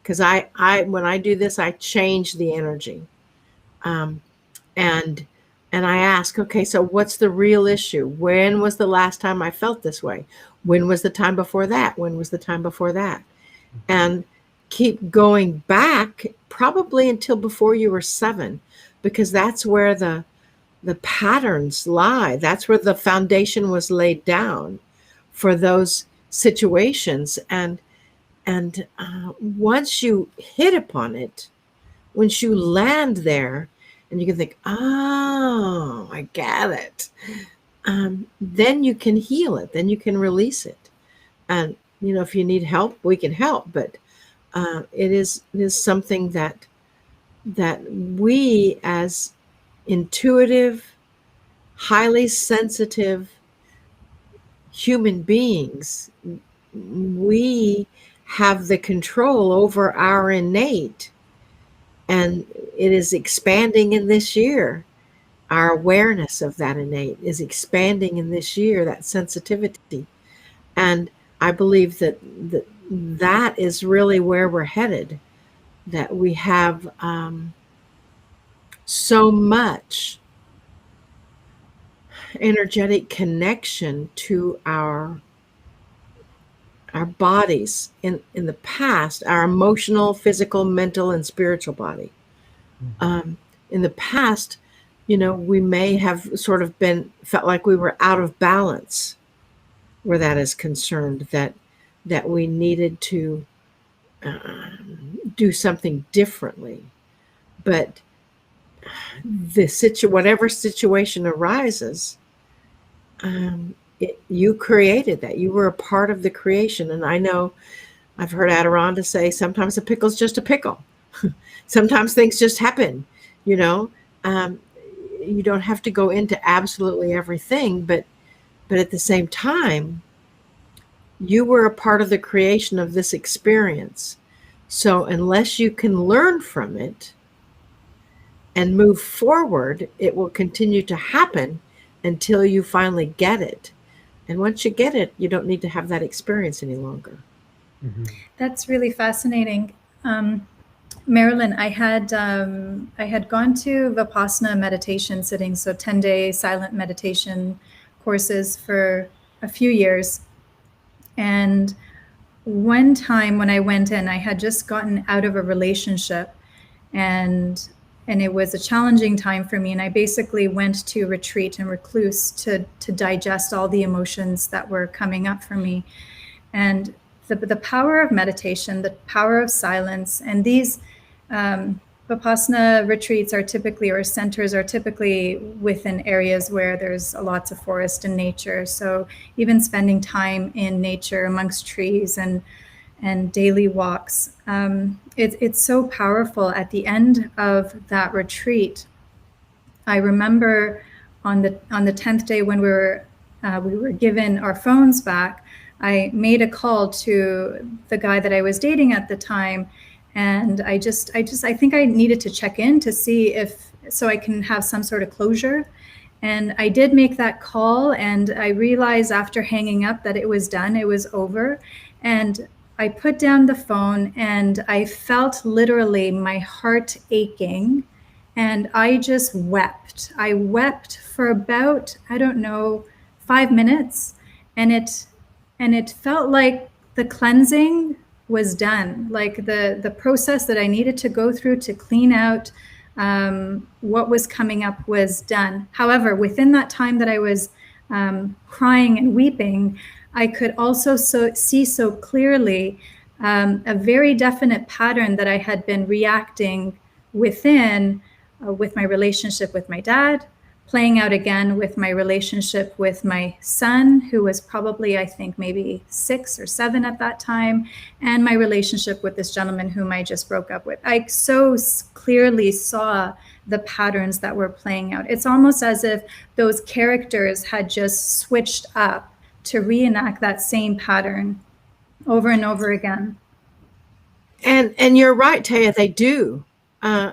because I when I do this, I change the energy. And I ask, okay, so what's the real issue? When was the last time I felt this way? When was the time before that? When was the time before that? And keep going back probably until before you were 7, because that's where the patterns lie. That's where the foundation was laid down for those situations. And once you hit upon it, once you land there, and you can think, oh, I get it. Then you can heal it. Then you can release it. And, if you need help, we can help. But it is something that we, as intuitive, highly sensitive human beings, we have the control over our innate. And it is expanding in this year. Our awareness of that innate is expanding in this year, that sensitivity. And I believe that is really where we're headed, that we have so much energetic connection to our bodies in the past, our emotional, physical, mental, and spiritual body. In the past, we may have sort of felt like we were out of balance where that is concerned, that we needed to do something differently. But whatever situation arises, you created that. You were a part of the creation. And I know I've heard Adironda say, sometimes a pickle's just a pickle. Sometimes things just happen, you don't have to go into absolutely everything, but at the same time, you were a part of the creation of this experience. So unless you can learn from it and move forward, it will continue to happen until you finally get it. And once you get it, you don't need to have that experience any longer. Mm-hmm. That's really fascinating. Marilyn, I had gone to Vipassana meditation sitting, so 10-day silent meditation courses for a few years. And one time when I went in, I had just gotten out of a relationship, and it was a challenging time for me. And I basically went to retreat and recluse to digest all the emotions that were coming up for me. And the power of meditation, the power of silence, and these Vipassana retreats are typically, or centers are typically within areas where there's lots of forest and nature. So even spending time in nature amongst trees and daily walks, it's so powerful. At the end of that retreat, I remember on the 10th day when we were given our phones back, I made a call to the guy that I was dating at the time, and I think I needed to check in to see so I can have some sort of closure. And I did make that call, and I realized after hanging up that it was done, it was over. And I put down the phone, and I felt literally my heart aching, and I just wept. I wept for about, 5 minutes, and it felt like the cleansing was done, like the process that I needed to go through to clean out what was coming up was done. However, within that time that I was crying and weeping, I could also see so clearly a very definite pattern that I had been reacting within with my relationship with my dad, playing out again with my relationship with my son, who was probably, I think, maybe 6 or 7 at that time, and my relationship with this gentleman whom I just broke up with. I so clearly saw the patterns that were playing out. It's almost as if those characters had just switched up to reenact that same pattern over and over again. And you're right, Taya, they do.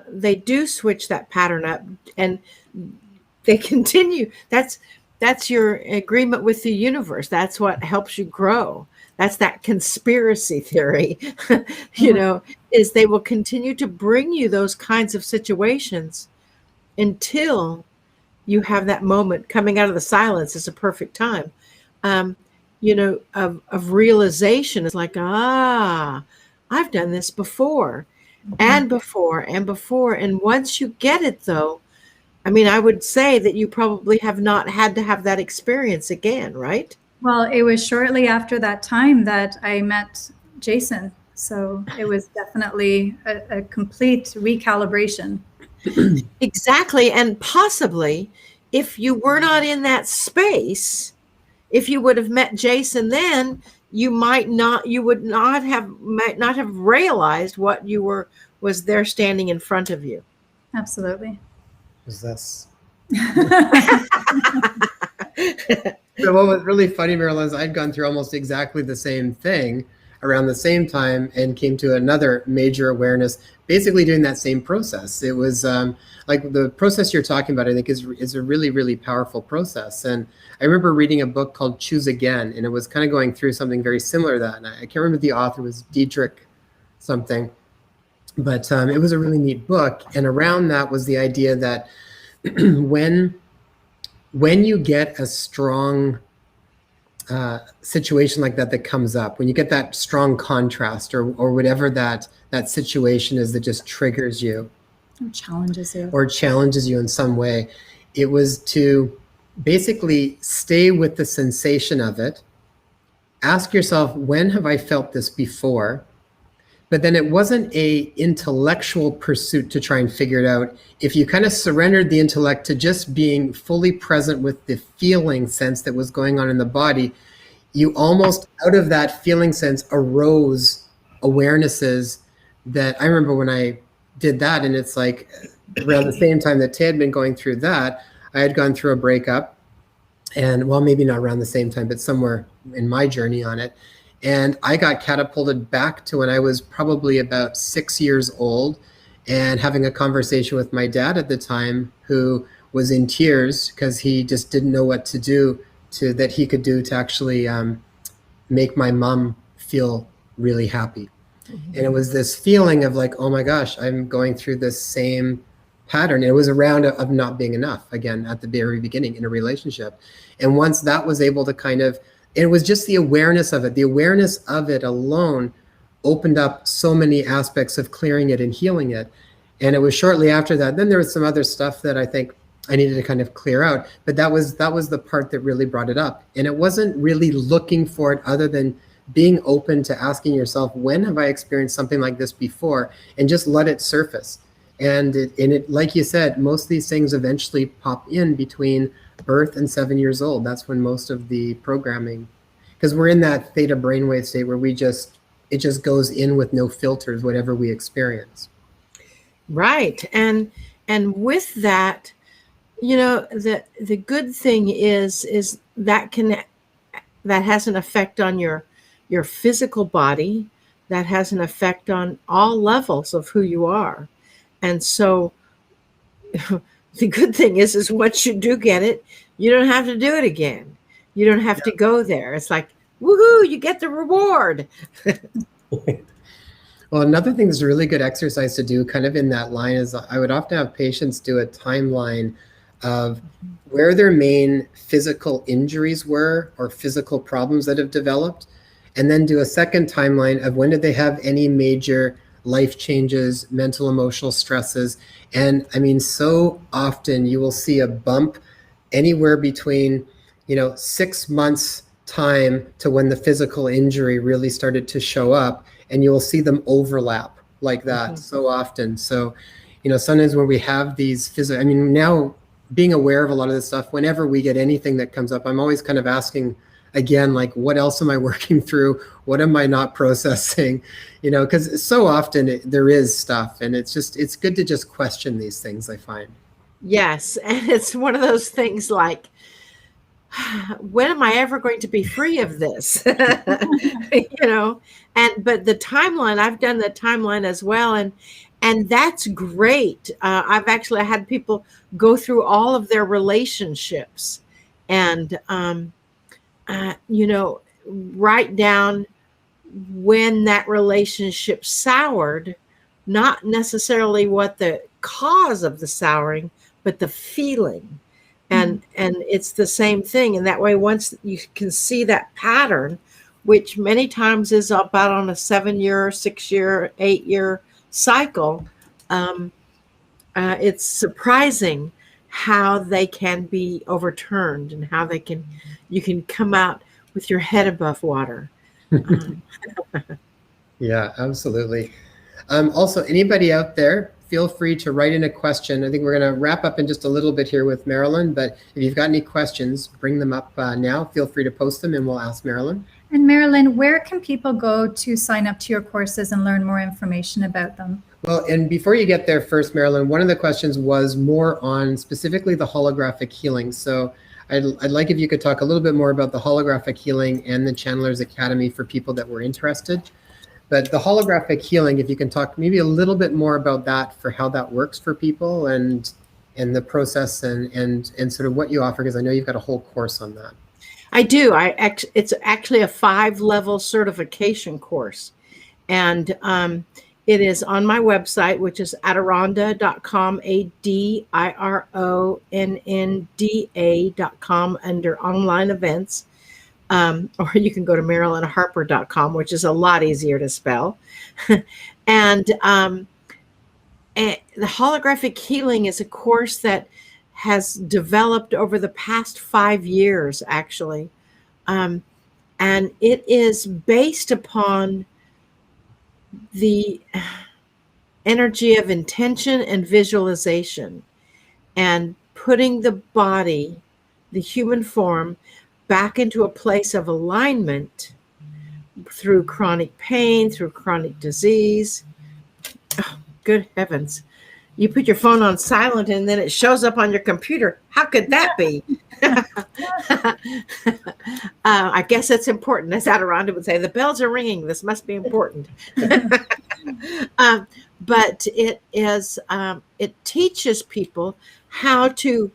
They do switch that pattern up, and they continue. That's your agreement with the universe. That's what helps you grow. That's that conspiracy theory, is they will continue to bring you those kinds of situations until you have that moment. Coming out of the silence is a perfect time, of realization. It's like, I've done this before and before and before. And once you get it, though, I would say that you probably have not had to have that experience again, right? Well, it was shortly after that time that I met Jason. So it was definitely a complete recalibration. Exactly. And possibly if you were not in that space, if you would have met Jason then, you might not have realized what was there standing in front of you. Absolutely. Was this? So what was really funny, Marilyn, is I'd gone through almost exactly the same thing around the same time and came to another major awareness, basically doing that same process. It was like the process you're talking about, I think is a really, really powerful process. And I remember reading a book called Choose Again, and it was kind of going through something very similar to that. And I can't remember the author, was Dietrich something, but it was a really neat book. And around that was the idea that when you get a strong situation like that comes up, when you get that strong contrast or whatever that situation is that just triggers you or challenges you in some way, it was to basically stay with the sensation of it. Ask yourself, when have I felt this before? But then it wasn't a intellectual pursuit to try and figure it out. If you kind of surrendered the intellect to just being fully present with the feeling sense that was going on in the body, you almost out of that feeling sense arose awarenesses that I remember when I did that. And it's like around the same time that Tay had been going through that, I had gone through a breakup, and well, maybe not around the same time, but somewhere in my journey on it. And I got catapulted back to when I was probably about 6 years old and having a conversation with my dad at the time, who was in tears because he just didn't know what to do that he could do to actually make my mom feel really happy. Mm-hmm. And it was this feeling of like, oh my gosh, I'm going through this same pattern. And it was around of not being enough, again, at the very beginning in a relationship. And once that was able to kind of, it was just the awareness of it. The awareness of it alone opened up so many aspects of clearing it and healing it. And it was shortly after that. Then there was some other stuff that I think I needed to kind of clear out. But that was the part that really brought it up. And it wasn't really looking for it other than being open to asking yourself, when have I experienced something like this before? And just let it surface. And it, like you said, most of these things eventually pop in between birth and 7 years old. That's when most of the programming, because we're in that theta brainwave state where it just goes in with no filters, whatever we experience. Right. And with that, you know, the good thing is that has an effect on your physical body, that has an effect on all levels of who you are. And so the good thing is once you do get it, you don't have to do it again. You don't have to go there. It's like, woohoo, you get the reward. Well, another thing that's a really good exercise to do kind of in that line is I would often have patients do a timeline of where their main physical injuries were or physical problems that have developed, and then do a second timeline of when did they have any major life changes, mental, emotional stresses. And I mean, so often you will see a bump anywhere between, 6 months time to when the physical injury really started to show up, and you will see them overlap like that. Mm-hmm. So often. So, sometimes when we have these physical, now being aware of a lot of this stuff, whenever we get anything that comes up, I'm always kind of asking again, like, what else am I working through? What am I not processing? Because so often there is stuff, and it's good to just question these things, I find. Yes. And it's one of those things like, when am I ever going to be free of this? But the timeline, I've done the timeline as well. And that's great. I've actually had people go through all of their relationships and, write down when that relationship soured, not necessarily what the cause of the souring, but the feeling. And it's the same thing. And that way, once you can see that pattern, which many times is about on a 7-year, 6-year, 8-year cycle, it's surprising how they can be overturned and how you can come out with your head above water. Yeah, absolutely. Also, anybody out there, feel free to write in a question. I think we're going to wrap up in just a little bit here with Marilyn, but if you've got any questions, bring them up now. Feel free to post them and we'll ask Marilyn. And Marilyn, where can people go to sign up to your courses and learn more information about them? Well, and before you get there first, Marilyn, one of the questions was more on specifically the holographic healing. So I'd like if you could talk a little bit more about the holographic healing and the Channelers Academy for people that were interested. But the holographic healing, if you can talk maybe a little bit more about that for how that works for people and the process and sort of what you offer, because I know you've got a whole course on that. I do. It's actually a 5-level certification course. And it is on my website, which is adironda.com, ADIRONNDA.com, under online events. Or you can go to marilynharper.com, which is a lot easier to spell. And the holographic healing is a course that has developed over the past 5 years, actually. And it is based upon the energy of intention and visualization, and putting the body, the human form, back into a place of alignment through chronic pain, through chronic disease. Oh, good heavens. You put your phone on silent and then it shows up on your computer. How could that be? I guess it's important. As Adironda would say, the bells are ringing. This must be important. But it is, it teaches people how to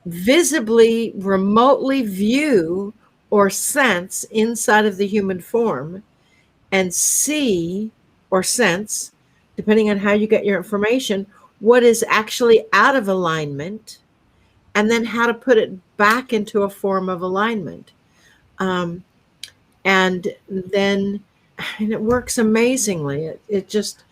visibly, remotely view or sense inside of the human form and see or sense, depending on how you get your information, what is actually out of alignment, and then how to put it back into a form of alignment. And it works amazingly. It just,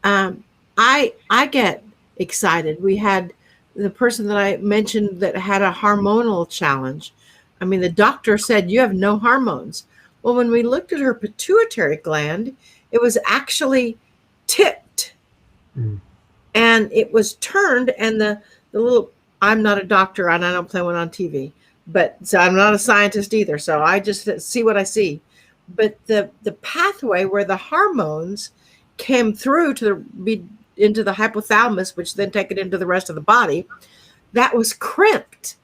I get excited. We had the person that I mentioned that had a hormonal challenge. I mean, the doctor said, you have no hormones. Well, when we looked at her pituitary gland, it was actually tipped. And it was turned, and the little, I'm not a doctor and I don't play one on TV, but so I'm not a scientist either. So I just see what I see. But the pathway where the hormones came through into the hypothalamus, which then take it into the rest of the body, that was crimped.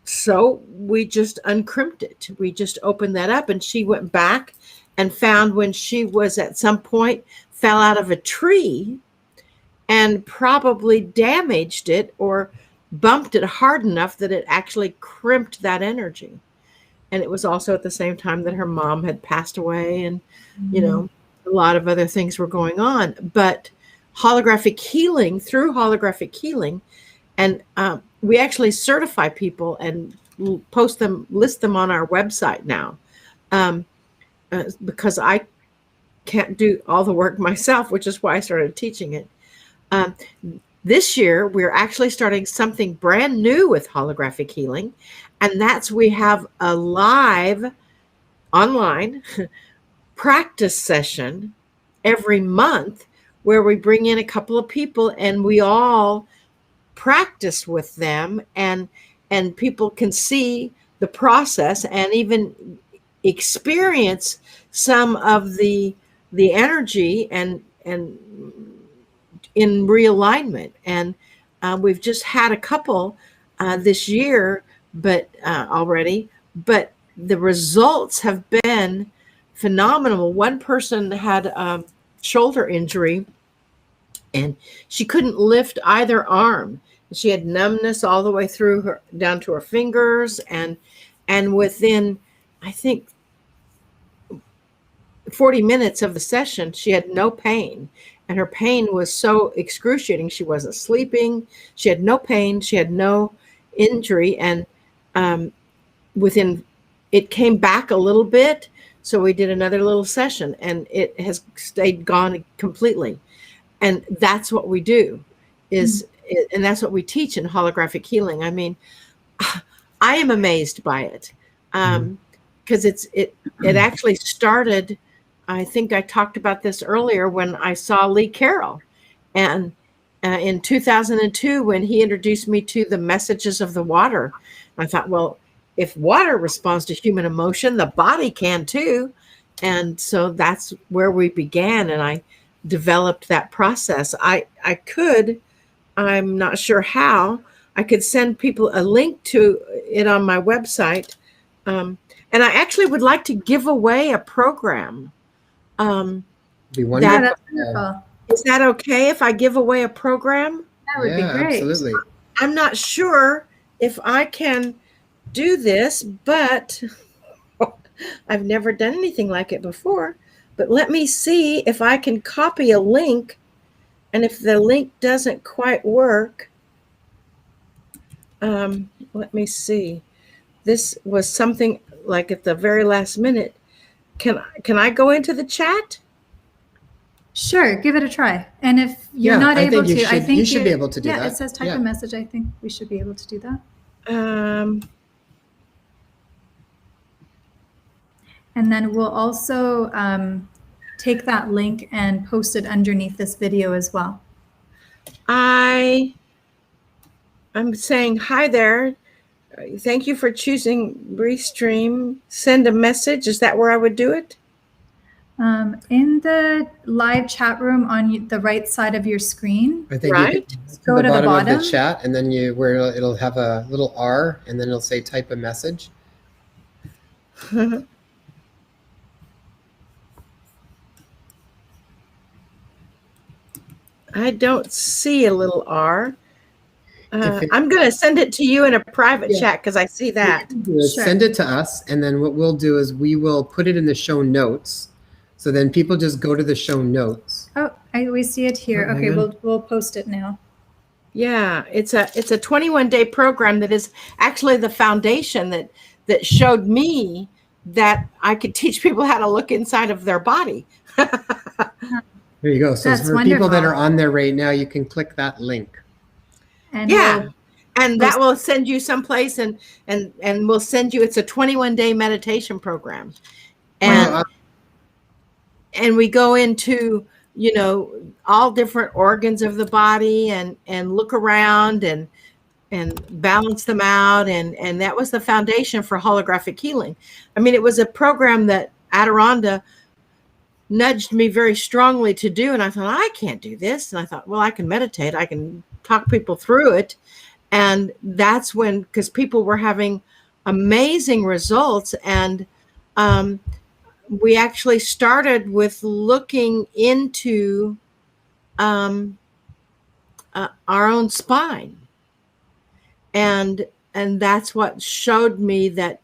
So we just uncrimped it. We just opened that up, and she went back and found when she was at some point fell out of a tree and probably damaged it or bumped it hard enough that it actually crimped that energy. And it was also at the same time that her mom had passed away, and, you know, a lot of other things were going on. But holographic healing, through holographic healing, and we actually certify people and post them, list them on our website now, because I can't do all the work myself, which is why I started teaching it. This year, we're actually starting something brand new with holographic healing, and that's we have a live online practice session every month where we bring in a couple of people and we all practice with them, and people can see the process and even experience some of the energy and in realignment. And we've just had a couple this year, but already, but the results have been phenomenal. One person had a shoulder injury and she couldn't lift either arm. She had numbness all the way through her, down to her fingers, and within, I think, 40 minutes of the session, she had no pain. And her pain was so excruciating. She wasn't sleeping. She had no pain. She had no injury. And it came back a little bit. So we did another little session, and it has stayed gone completely. And that's what we do and that's what we teach in holographic healing. I mean, I am amazed by it. Because it actually started, I think I talked about this earlier, when I saw Lee Carroll. And in 2002, when he introduced me to the messages of the water, I thought, well, if water responds to human emotion, the body can too. And so that's where we began, and I developed that process. I'm not sure how, I could send people a link to it on my website. And I actually would like to give away a program. Be Yeah, wonderful. that's wonderful. Is that okay if I give away a program? That would be great. Absolutely. I'm not sure if I can do this, but I've never done anything like it before. But let me see if I can copy a link. And if the link doesn't quite work, let me see. This was something like at the very last minute. Can I go into the chat? Sure, give it a try. And if you're not I able think to, I think you should be able to do that. Yeah, it says type a message. I think we should be able to do that. And then we'll also take that link and post it underneath this video as well. I'm saying hi there. Thank you for choosing Restream. Send a message. Is that where I would do it? In the live chat room on the right side of your screen. I think Right. you can Go to the of bottom. the chat, and then where it'll have a little R, and then it'll say type a message. I don't see a little R. I'm going to send it to you in a private chat because I see that. Sure. Send it to us, and then what we'll do is we will put it in the show notes. So then people just go to the show notes. Oh, we see it here. Oh, Okay, hang on. we'll post it now. Yeah, it's a 21-day program that is actually the foundation that showed me that I could teach people how to look inside of their body. There you go. So That's for people that wonderful. are on there right now, you can click that link. And Yeah. And that post- will send you someplace and we'll send you, it's a 21-day meditation program. And and we go into, all different organs of the body and look around and balance them out. And that was the foundation for holographic healing. I mean, it was a program that Adironda nudged me very strongly to do. And I thought, I can't do this. And I thought, well, I can meditate. I can talk people through it. And that's when, because people were having amazing results. And we actually started with looking into our own spine. And that's what showed me that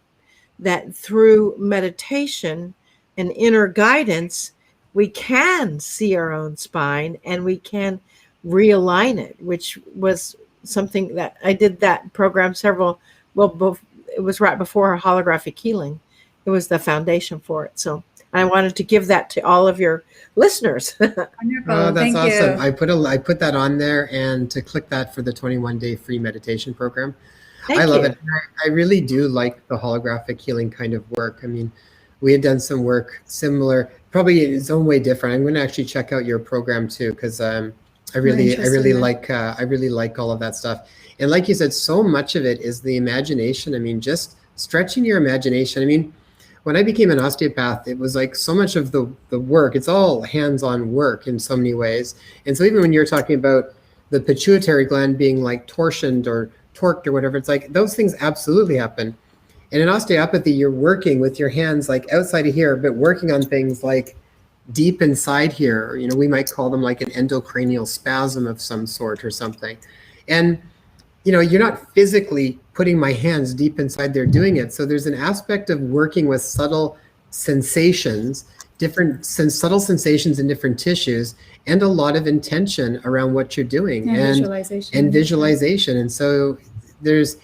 through meditation and inner guidance, we can see our own spine and we can realign it, which was something that I did that program it was right before holographic healing. It was the foundation for it. So I wanted to give that to all of your listeners. Wonderful. Oh, that's Thank awesome. you. I put that on there, and to click that for the 21-day free meditation program. Thank I love you. it. I really do like the holographic healing kind of work. I mean, we had done some work similar, probably in its own way different. I'm going to actually check out your program too, because I really like all of that stuff. And like you said, so much of it is the imagination. I mean, just stretching your imagination. I mean, when I became an osteopath, it was like so much of the work, it's all hands-on work in so many ways. And so even when you're talking about the pituitary gland being like torsioned or torqued or whatever, it's like those things absolutely happen. And in osteopathy, you're working with your hands like outside of here, but working on things like deep inside here. We might call them like an endocranial spasm of some sort or something. And you're not physically putting my hands deep inside there doing it. So there's an aspect of working with subtle sensations, subtle sensations in different tissues, and a lot of intention around what you're doing and visualization. And so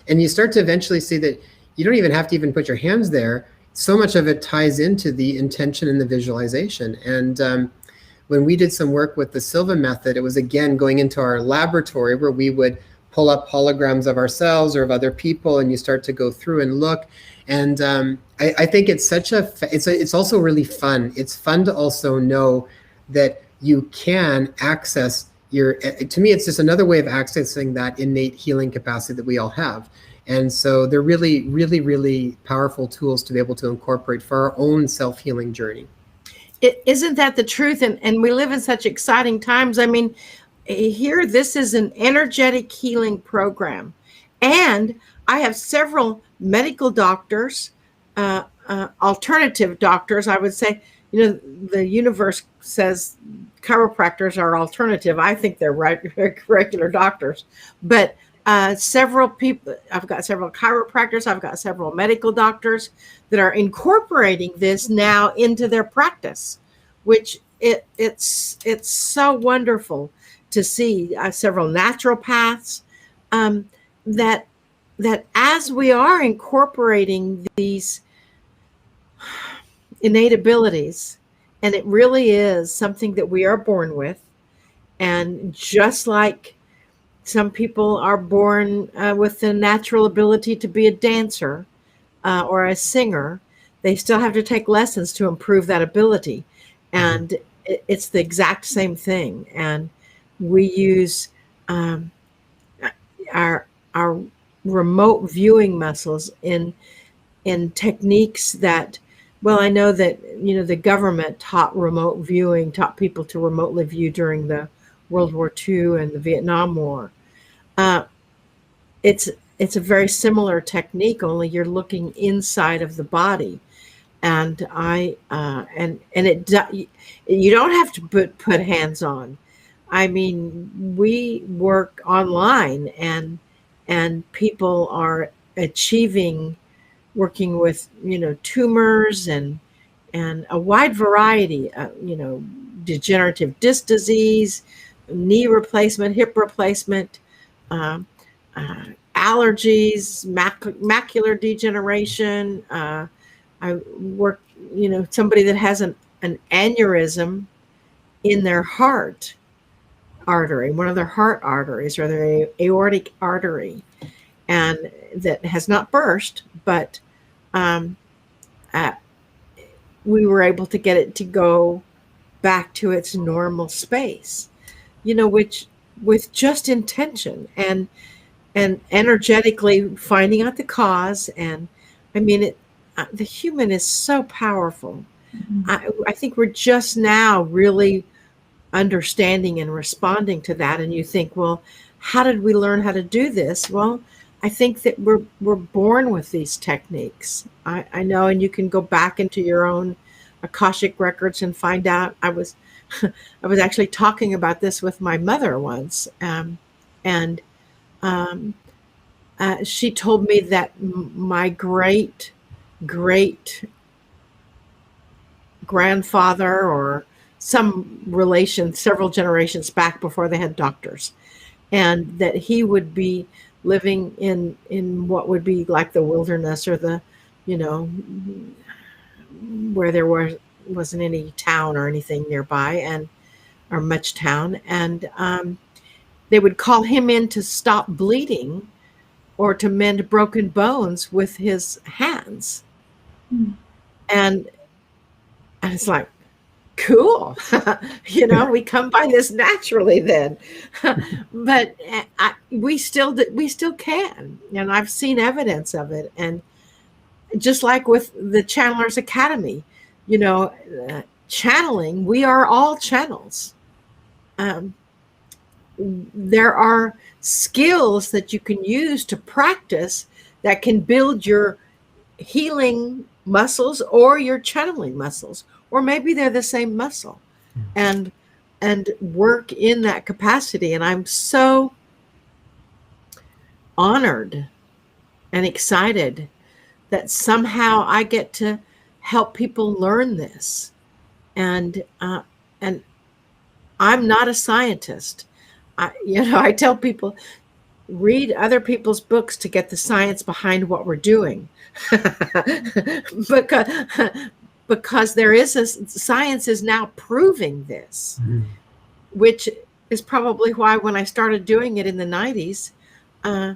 and you start to eventually see that you don't even have to even put your hands there. So much of it ties into the intention and the visualization. And when we did some work with the Silva method, it was again going into our laboratory where we would pull up holograms of ourselves or of other people, and you start to go through and look. And I think it's it's also really fun. It's fun to also know that you can access to me, it's just another way of accessing that innate healing capacity that we all have. And so they're really, really, really powerful tools to be able to incorporate for our own self-healing journey. Isn't that the truth? And we live in such exciting times. I mean, here, this is an energetic healing program. And I have several medical doctors, alternative doctors, I would say. The universe says chiropractors are alternative. I think they're regular doctors. But several people, I've got several chiropractors, I've got several medical doctors that are incorporating this now into their practice, which it's so wonderful to see. Several naturopaths, that as we are incorporating these innate abilities, and it really is something that we are born with, and just like some people are born with the natural ability to be a dancer or a singer, they still have to take lessons to improve that ability. And it's the exact same thing. And we use our remote viewing muscles in techniques that, well, I know that the government taught people to remotely view during the World War II and the Vietnam War. It's a very similar technique, only you're looking inside of the body. And you don't have to put hands on. I mean, we work online, and people are achieving, working with tumors and a wide variety of degenerative disc disease, knee replacement, hip replacement, allergies, macular degeneration. I work, somebody that has an aneurysm in their heart artery, one of their heart arteries, or their aortic artery, and that has not burst, but we were able to get it to go back to its normal space, which with just intention and energetically finding out the cause. And I mean, the human is so powerful. I think we're just now really understanding and responding to that. And you think, well, how did we learn how to do this? Well, I think that we're born with these techniques. I know, and you can go back into your own Akashic records and find out. I was actually talking about this with my mother once, and she told me that my great grandfather, or some relation several generations back before they had doctors, and that he would be living in what would be like the wilderness, or the where there wasn't any town or anything nearby, or much town, and they would call him in to stop bleeding or to mend broken bones with his hands. And it's like, cool. We come by this naturally then. But we still can, and I've seen evidence of it. And just like with the Channelers Academy, channeling, we are all channels. There are skills that you can use to practice that can build your healing muscles or your channeling muscles, or maybe they're the same muscle, and work in that capacity. And I'm so honored and excited that somehow I get to help people learn this. And I'm not a scientist. I tell people, read other people's books to get the science behind what we're doing. because there is science is now proving this, which is probably why when I started doing it in the 90s, I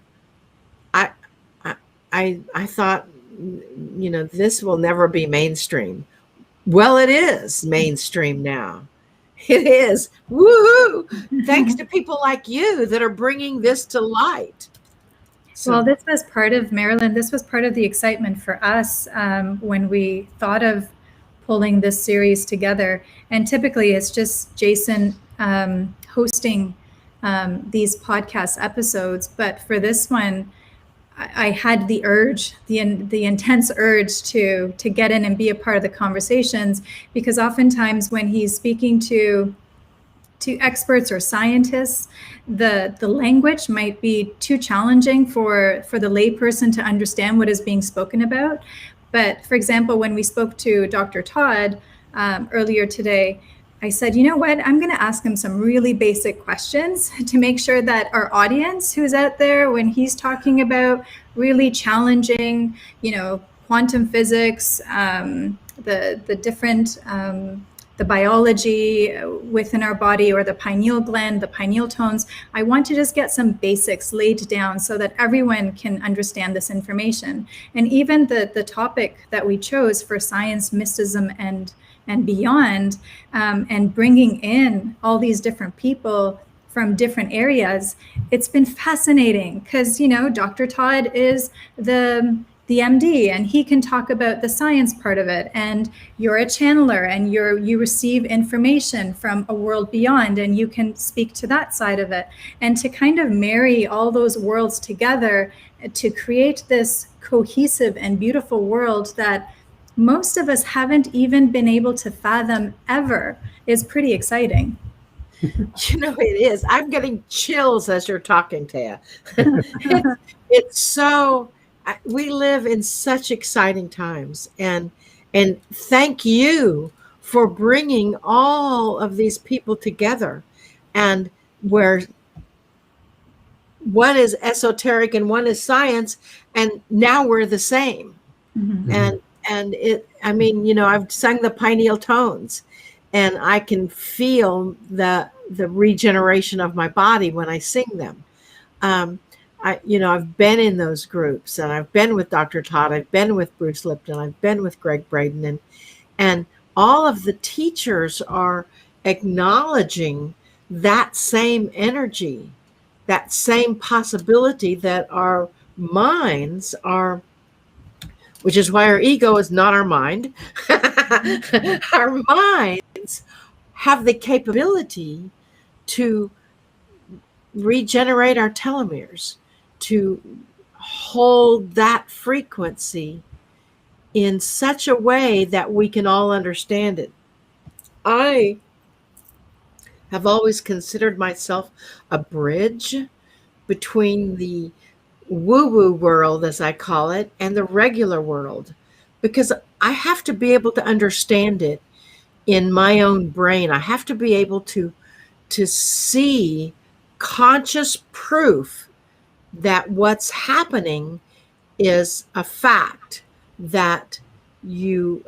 thought, this will never be mainstream. Well, it is mainstream now. It is. Woohoo! Thanks to people like you that are bringing this to light. So, well, this was part of, Marilyn, this was part of the excitement for us when we thought of pulling this series together. And typically it's just Jason hosting these podcast episodes. But for this one, I had the urge, the intense urge to get in and be a part of the conversations, because oftentimes when he's speaking to experts or scientists, the language might be too challenging for the layperson to understand what is being spoken about. But for example, when we spoke to Dr. Todd earlier today, I said, you know what, I'm going to ask him some really basic questions to make sure that our audience who's out there, when he's talking about really challenging, quantum physics, the different the biology within our body, or the pineal gland, the pineal tones, I want to just get some basics laid down so that everyone can understand this information. And even the topic that we chose for science, mysticism, and beyond, and bringing in all these different people from different areas, it's been fascinating because, Dr. Todd is the MD, and he can talk about the science part of it, and you're a channeler, and you receive information from a world beyond, and you can speak to that side of it. And to kind of marry all those worlds together to create this cohesive and beautiful world that most of us haven't even been able to fathom ever is pretty exciting. It is. I'm getting chills as you're talking, Taya. It's so, we live in such exciting times, and thank you for bringing all of these people together, and where one is esoteric and one is science, and now we're the same. Mm-hmm. And I've sung the pineal tones, and I can feel the regeneration of my body when I sing them. I've been in those groups, and I've been with Dr. Todd, I've been with Bruce Lipton, I've been with Greg Braden, and all of the teachers are acknowledging that same energy, that same possibility that our minds are, which is why our ego is not our mind. Our minds have the capability to regenerate our telomeres, to hold that frequency in such a way that we can all understand it. I have always considered myself a bridge between the woo-woo world, as I call it, and the regular world, because I have to be able to understand it in my own brain. I have to be able to see conscious proof that what's happening is a fact, that you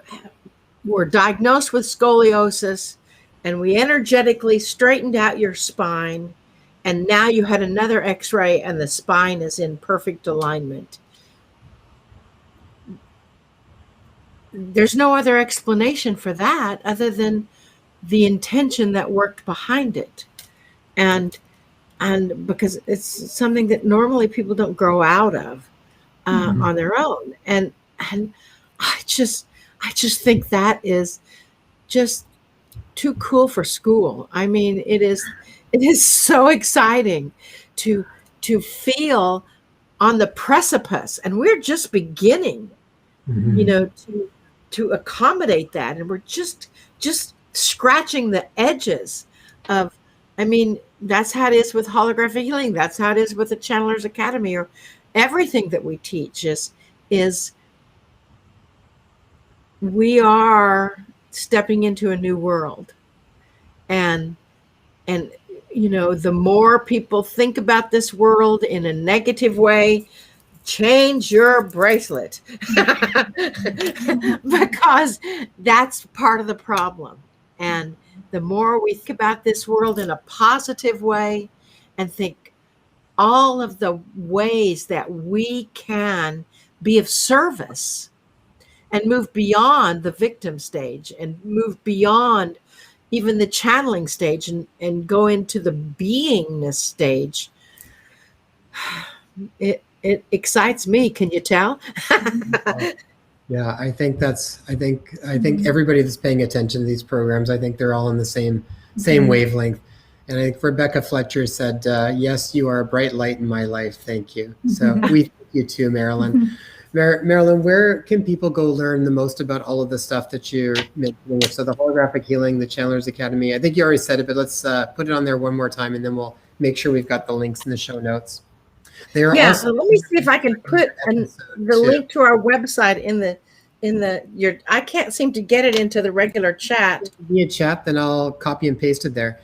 were diagnosed with scoliosis, and we energetically straightened out your spine, and now you had another x-ray and the spine is in perfect alignment. There's no other explanation for that other than the intention that worked behind it. And because it's something that normally people don't grow out of on their own. And I just think that is just too cool for school. I mean, it is so exciting to feel on the precipice, and we're just beginning, to accommodate that, and we're just scratching the edges of. I mean, that's how it is with holographic healing. That's how it is with the Channelers Academy, or everything that we teach is we are stepping into a new world, and the more people think about this world in a negative way, change your bracelet because that's part of the problem. And the more we think about this world in a positive way and think all of the ways that we can be of service and move beyond the victim stage and move beyond even the channeling stage and go into the beingness stage, it excites me. Can you tell? Yeah, I think everybody that's paying attention to these programs, I think they're all in the same wavelength. And I think Rebecca Fletcher said, yes, you are a bright light in my life. Thank you. So we You too, Marilyn. Marilyn, where can people go learn the most about all of the stuff that you're mentioning? So the holographic healing, the Chandler's Academy. I think you already said it, but let's put it on there one more time, and then we'll make sure we've got the links in the show notes. They are also let me see if I can put the link to our website in the I can't seem to get it into the regular chat. Via chat, then I'll copy and paste it there.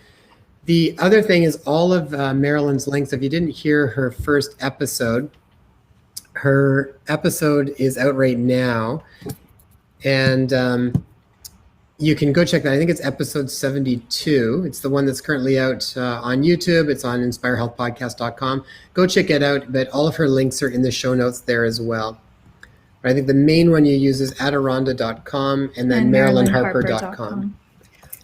The other thing is all of Marilyn's links. If you didn't hear her first episode, her episode is out right now, and you can go check that. I think it's episode 72. It's the one that's currently out on YouTube. It's on inspirehealthpodcast.com. Go check it out, but all of her links are in the show notes there as well. I think the main one you use is adironda.com and then marilynharper.com.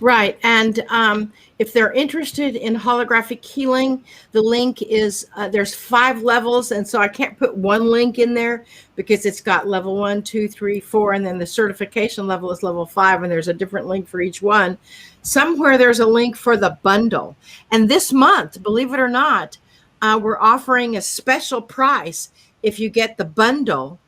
Right. And if they're interested in holographic healing, the link is, there's 5 levels. And so I can't put one link in there because it's got level 1, 2, 3, 4. And then the certification level is level 5. And there's a different link for each one. Somewhere there's a link for the bundle. And this month, believe it or not, we're offering a special price if you get the bundle,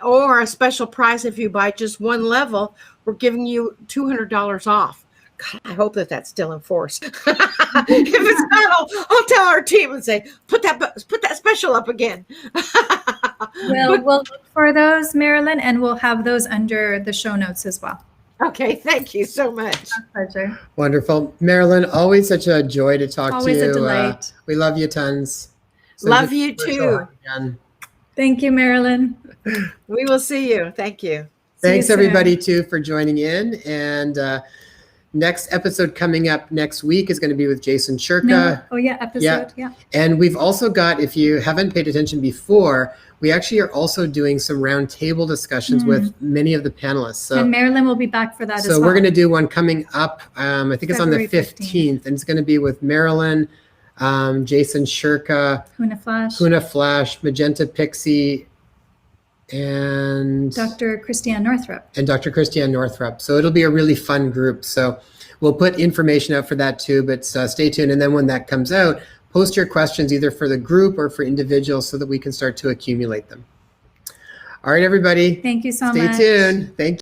or a special price if you buy just one level. We're giving you $200 off. God, I hope that that's still in force. If it's not, I'll tell our team and say, put that special up again. We'll look for those, Marilyn, and we'll have those under the show notes as well. Okay, thank you so much. My pleasure. Wonderful. Marilyn, always such a joy to talk Always to you. a delight. We love you tons. Love you too. Thank you, Marilyn. We will see you. Thank you. Thanks everybody too for joining in. And next episode coming up next week is going to be with Jason Shurka. Episode. Yeah. And we've also got, if you haven't paid attention before, we actually are also doing some roundtable discussions with many of the panelists. So, and Marilyn will be back for that as well. So we're going to do one coming up. I think it's on the 15th, and it's going to be with Marilyn, Jason Shurka, Huna Flash, Magenta Pixie, and Dr. Christiane Northrup. So it'll be a really fun group. So we'll put information out for that too, but stay tuned. And then when that comes out, post your questions either for the group or for individuals so that we can start to accumulate them. All right, everybody. Thank you so much. Stay tuned. Thank you.